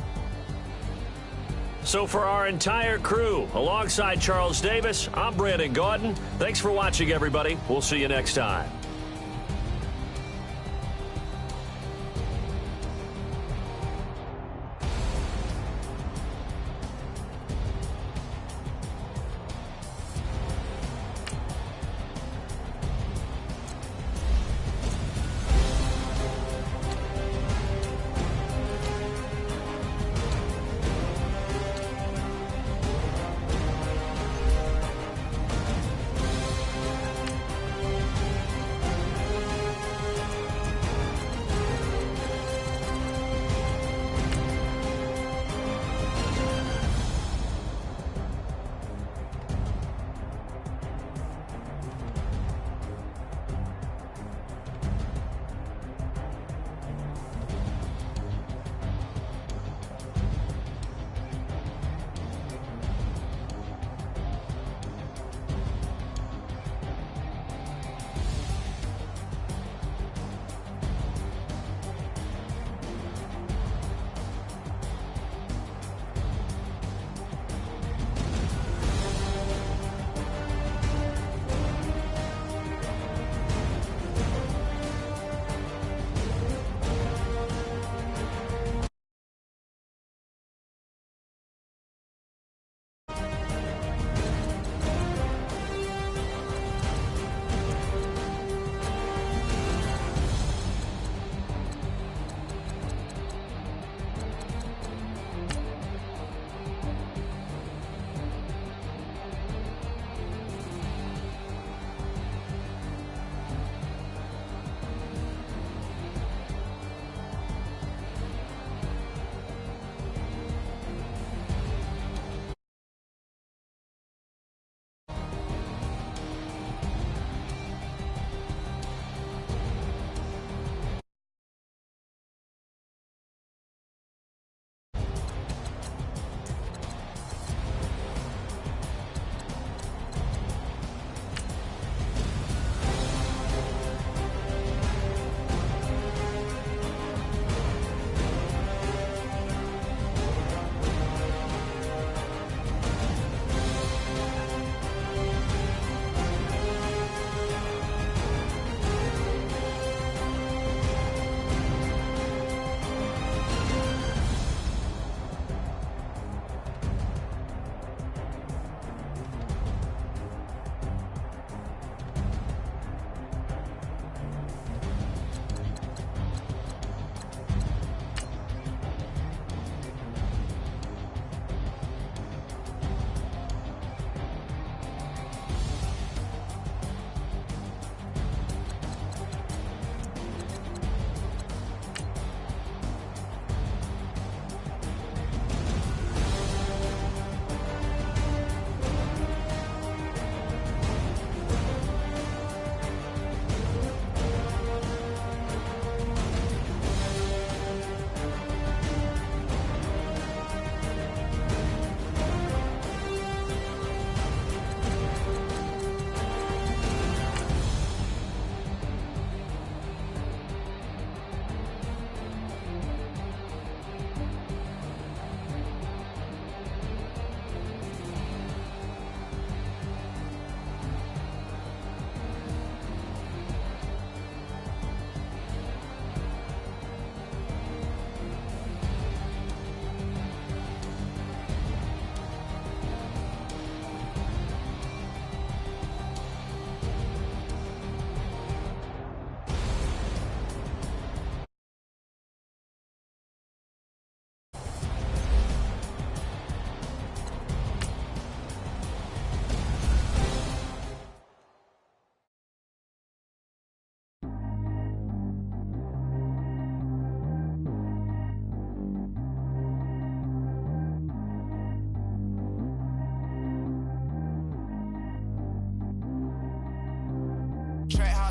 So for our entire crew, alongside Charles Davis, I'm Brandon Gaudin. Thanks for watching, everybody. We'll see you next time.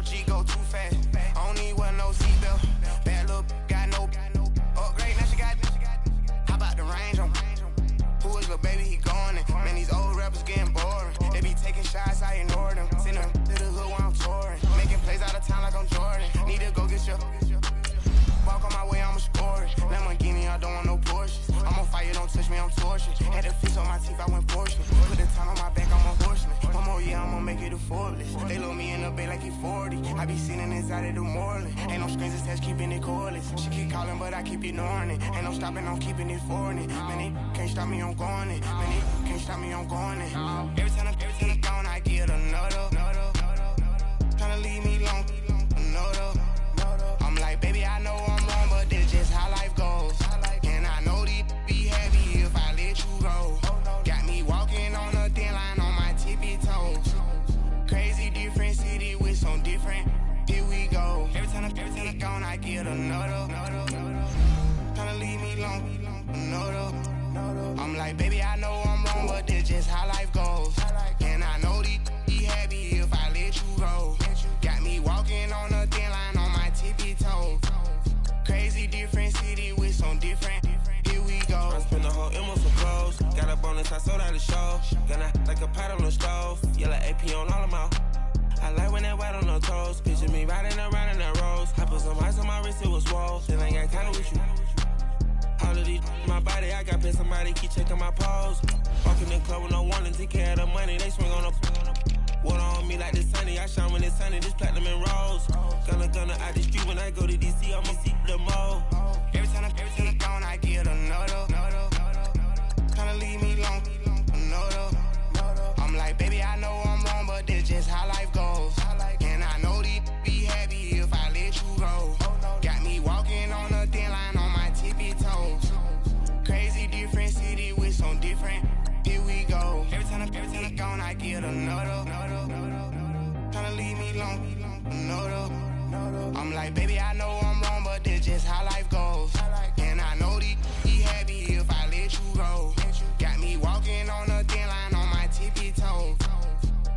All G go too fast. I don't need one no seatbelt. Bad little got no upgrade. Now she got. How about the range on? Who is little baby? He going in. Man, these old rappers getting boring. They be taking shots, I ignore them. Send them to the hood while I'm touring. Making plays out of town like I'm Jordan. Need to go get your. Walk on my way, I'ma score it. Lamborghini, I don't want no Porsches. I'm on fire, don't touch me, I'm tortured. Had to fix on my teeth, I went portion. Put the time on my back, I'm a horseman. One more year, I'ma make it a Forbes. They load me in the bay like he 40. I be sitting inside of the Moreland. Ain't no screens attached, keeping it cordless. She keep calling, but I keep ignoring it. Ain't no stopping, I'm keeping it for it. Man, they can't stop me, I'm going it. Man, they can't stop me, I'm going it. Every time I'm gone, I get another. Tryna leave me long, another. I'm like, baby, I know I'm wrong, but this just how life goes. And I know these be happy if I let you go. Got me walking on a thin line on my tippy toes. Crazy different city with some different. Here we go. Every time I'm gone, I get another. Tryna leave me long, another. I'm like, baby, I know I'm wrong, but this just how life goes. And I know these be happy if I let you go. Got me walking on a thin line on my tippy toes. Crazy different city with some different. Here we go. I spend the whole M on some clothes. Got a bonus, I sold out the show. Gonna like a pot on the stove. Yellow AP on all of my. I like when that white on the toes. Picture me riding around in that rose. I put some ice on my wrist, it was swole. Still ain't got time with you. All of these, my body, I got pissed. Somebody keep checking my pose. Walking in the club with no warning, take care of the money. They swing on the. Water on me like the sunny, I shine when it's sunny, this platinum and rose. Gonna out the street when I go to DC, I'ma see the mode. Every time I'm gone, I get another. Tryna leave me long, another. I'm like, baby, I know I'm wrong, but this just how life goes. And I know these be happy if I let you go. Got me walking on a thin line on my tippy toes. Crazy different city with some different. Here we go. Every time I'm gone, I get another. Tryna leave me long, another. I'm like, baby, I know I'm wrong, but this just how life goes. And I know these be happy if I let you go. Got me walking on a thin line on my tippy toes.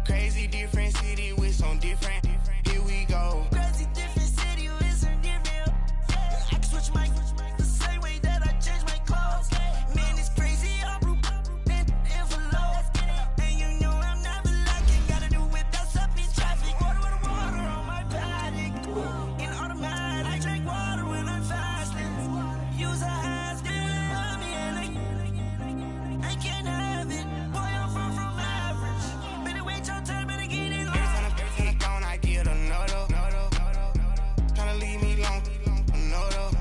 Crazy different city with some different. Here we go. Crazy different city with some different. I can switch my the same way that I change my clothes. Man, it's crazy. I'm envelope. And you know I'm never lacking. Gotta do it, that's up in traffic. Water on my paddock. In automatic. I drink water when I'm fasting. Use a has on me and I can't have it. Boy, I'm far from average. Better wait your turn, better get it long. Every time I'm gone, I get another. Tryna leave me long, another.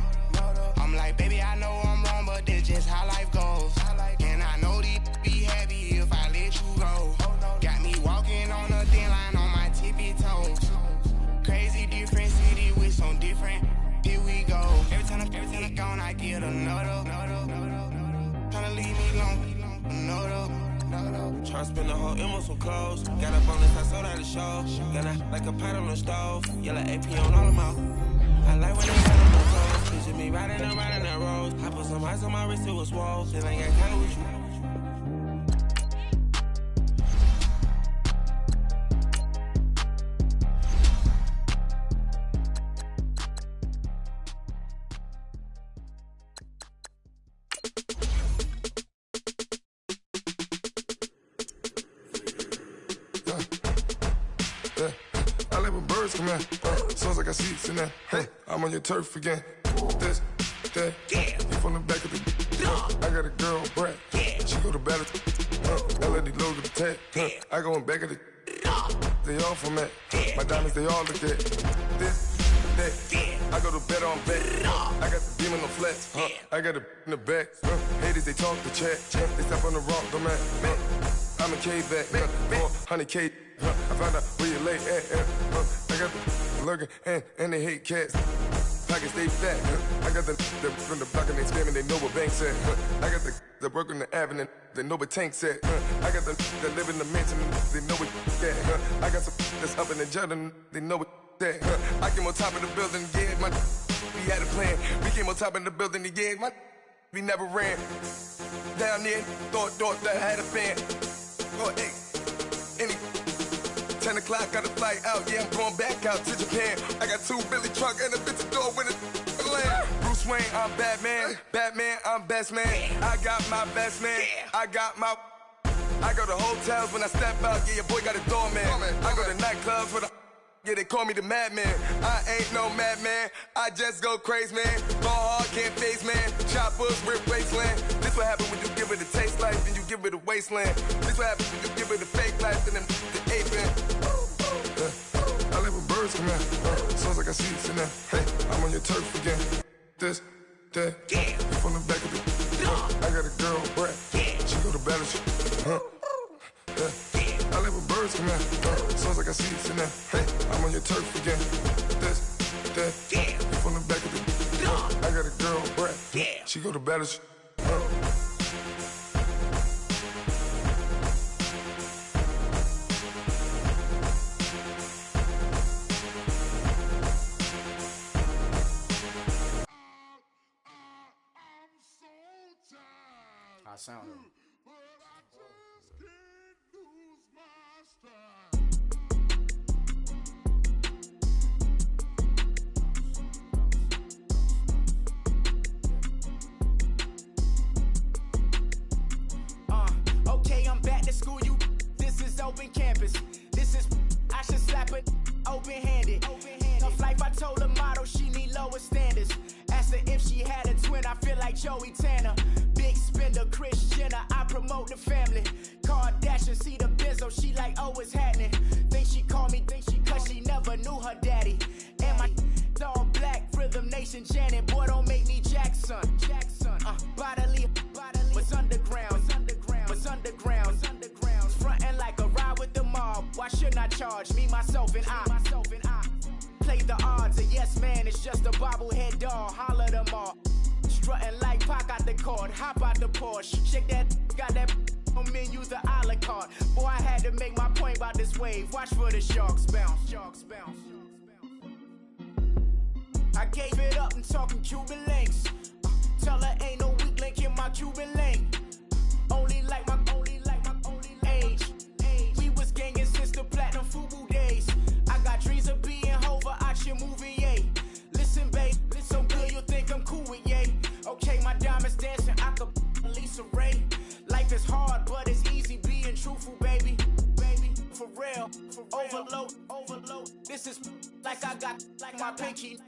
I'm like, baby, I know I'm wrong, but this just how life goes. And I know these be happy if I let you go. Got me walking on a thin line on my tippy toes. Crazy different city with some different. Here we go. Every time I'm gone, I get another. Tryna leave me long, another. Tryna spend the whole M on some clothes. Got a bonus, I sold out the show. Gonna like a pot on the stove. Yellow AP on all of my. I like when they got on the toes. Picture me riding around in that rose. I put some ice on my wrist, it was swole. Still ain't got time with you. I like when birds come in. Sounds like I got seats in there. Hey, I'm on your turf again. This, that, you from the back of the. I got a girl, Brad. She go to battle. LED logo the tag. I go in back of the. They all from that. My diamonds, they all look at. This, that. I go to bed on bed. I got the demon on flats. I got it in the back. Haters, they talk the chat. They step on the rock, the man. I'm a K-back. 400K. I found out where you lay at. I got the lurking and they hate cats. Pockets stay fat. I got the from the block and they scamming, they know what banks at. I got the work on the avenue, they know what tanks at. I got the that live in the mansion, they know what that. I got some that's up in the jungle, they know what that. I came on top of the building, yeah, my we had a plan. We came on top of the building, yeah, my we never ran. Down there, thought that I had a fan. Oh, hey, any 10 o'clock, got a flight out. Yeah, I'm going back out to Japan. I got 2 Billy truck and a bitch door with a land. Bruce Wayne, I'm Batman. Batman, I'm best man. I got my best man. I got my... I go to hotels when I step out. Yeah, your boy got a doorman. I go to nightclubs with a... Yeah, they call me the madman. I ain't no madman. I just go crazy, man. Ball hard, can't face, man. Choppers, rip wasteland. This what happen when you give it a taste life, then you give it a wasteland. This what happens when you give it a fake life, and then the ape in. I live with birds come in. Sounds like I see it in there. Hey, I'm on your turf again. This, that, from the back of the... I got a girl, Brad. She go to battle. I live with birds come in. Sounds like I see it in there. Hey, I'm on your turf again. This, that, from the back of the... I got a girl, Brad. She go to battle. I sound it. Okay, I'm back to school, you. This is open campus. This is, I should slap it open-handed. Tough life, I told her motto, she need lower standards. Asked her if she had a twin, I feel like Joey Tanner. Big spender, Kris Jenner, I promote the family. Kardashian, see the Benzo, she like, oh, it's happening. Think she called me, cause she never knew her daddy. And my all black, Rhythm Nation, Janet, boy, don't make me Jackson. Bodily, was underground. Frontin' like a ride with the mob. Why shouldn't I charge me, myself, and I? Play the odds, a yes man, it's just a bobblehead doll. Holler them all. Strutting like Pac out the court, hop out the Porsche. Shake that, got that on menu, the a la carte. Boy, I had to make my point about this wave. Watch for the sharks bounce. I gave it up and talking Cuban links. Tell her ain't no weak link in my Cuban lane. Only like my age. We was gangin' since the platinum FUBU days. I got dreams of being Hova out your movie, yay. Listen, babe, so good you'll think I'm cool with yay. Okay, my diamonds dancing, I could Lisa Ray. Life is hard, but it's easy being truthful, baby. For real, overload. This is like I got like my pinky.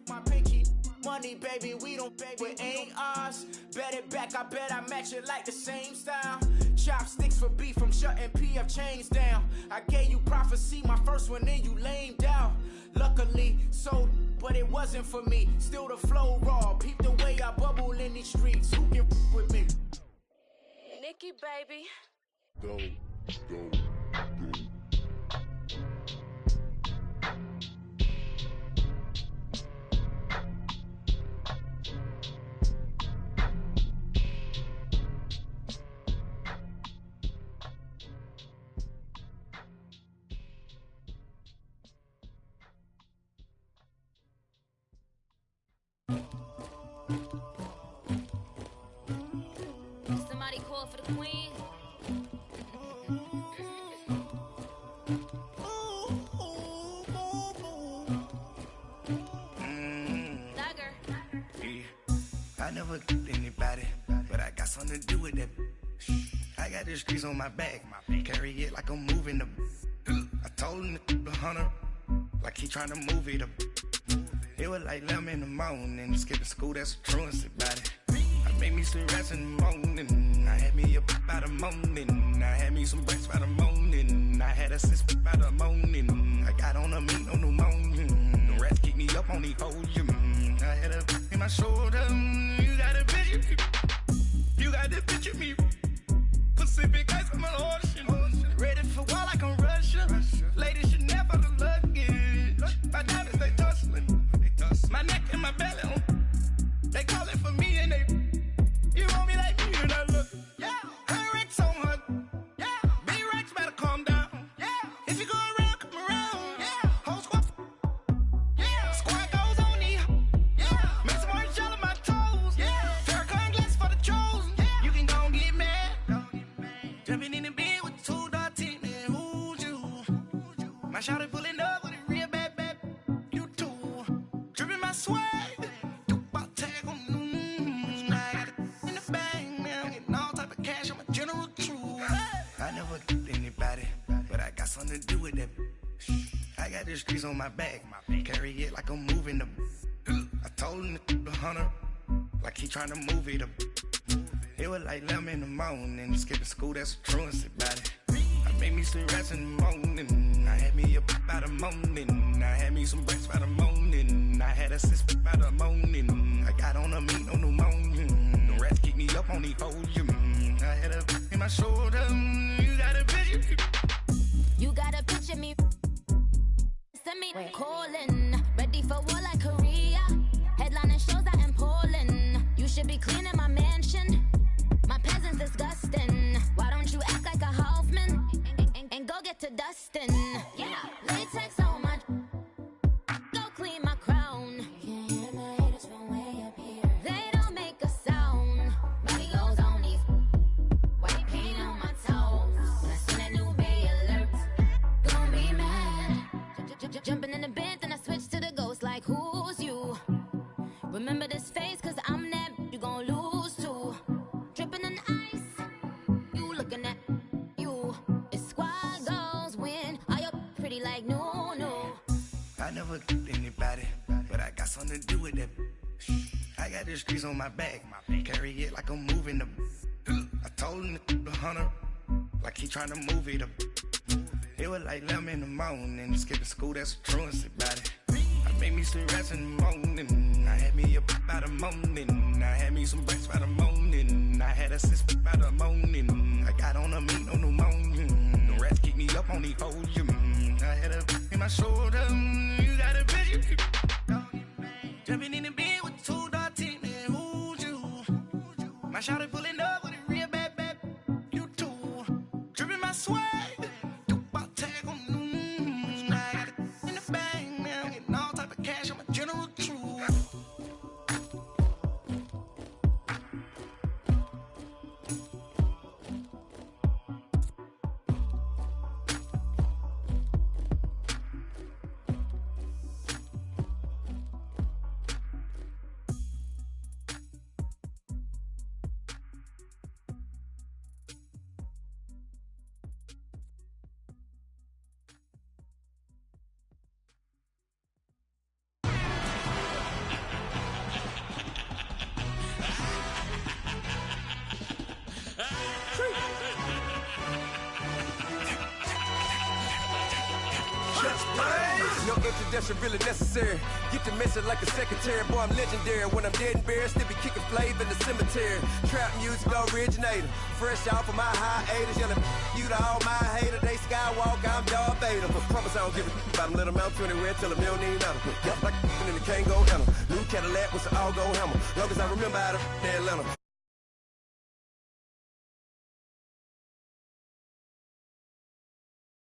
Money, baby, we don't pay, it ain't ours. Bet it back, I bet I match it like the same style. Chopsticks for beef, I'm shutting PF chains down. I gave you prophecy, my first one, then you lamed out. Luckily, sold, but it wasn't for me. Still the flow raw, peep the way I bubble in these streets. Who can with me? Nikki, baby. Go. Somebody call for the queen. Dagger. I never anybody, but I got something to do with that. I got the streets on my back, carry it like I'm moving the. I told him the hunter, like he trying to move it up. It was like 11 in the morning, skipping school, that's a truancy about it. I made me some rest in the morning, I had me up by the morning, I had me some breaks by the morning, I had a sis by the morning, I got on a meat on the morning, the rats keep me up on the podium, I had a in my shoulder, you got a picture me, you got to picture me, Pacific ice on my ocean, ready for war like I'm Russia, ladies should never the luggage, my diamonds they tussling, my neck and my belly on, they call it for me and they, you want me like me and I look, yeah, her Rex on her, yeah, big Rex better calm down, yeah, if you go around, come around, yeah, whole squad, yeah, squad goes on me, yeah, make some orange gel on my toes, yeah, Farrakhan glass for the chosen, yeah, you can go and get mad, swag. About tag on I got it in the bag, man. I'm getting all type of cash. I'm a general true. I never get anybody, but I got something to do with that. I got the streets on my back. Carry it like I'm moving the. I told him the hunter, like he trying to move it up. It was like 11 in the morning, skipping school, that's a truancy about it. I made me some rats in the morning, I had me up by the morning. I had me some breaks by the morning, I had a sis by the morning. I got on a meat, no pneumonia, the rats keep me up on the podium. I had a in my shoulder, you got a picture. You got a picture me. Send me calling, ready for war like Korea. Headlining shows out in Poland. You should be cleaning my mansion. My peasants disgusting. Why don't you act like a Hoffman and go get to dustin'? Yeah, latex on my. Go clean my crown. You can hear my haters from way up here. They don't make a sound. Money goes on these. White paint on my toes. When I see that new Bay alert, gonna be mad. Jumping in the bed, then I switch to the ghost like who's you? Remember this face, cause I'm that you gon' lose too. Dripping in ice, you looking at you. It's squad goals win. Are you pretty like no? I never get anybody, but I got something to do with that. I got the streets on my back, carry it like I'm moving the. I told him the hunter, like he trying to move it up. It was like 11 in the morning, skipping school, that's a truancy about it. I made me some rats in the morning, I had me up by the morning. I had me some breaks by the morning, I had a sis by the morning. I got on a meat, no pneumonia, the rats keep me up on the podium. I had a in my shoulder, you got a picture. Jumping in the bed with 2 dark teeth, man, who's you? My shawty pulling up with a real bad, you too. Dripping my swag. No introduction really necessary. Get the message like a secretary. Boy, I'm legendary. When I'm dead and buried, still be kicking flavor in the cemetery. Trap music originator. Fresh off of my hiatus. Yelling you to all my haters. They skywalk, I'm Darth Vader. Promise I don't give a about them. Let them out to anywhere. Tell them you don't need nothing. Got like in the Kango Anna. New Cadillac with an all-go hammer. Long as I remember out of Atlanta.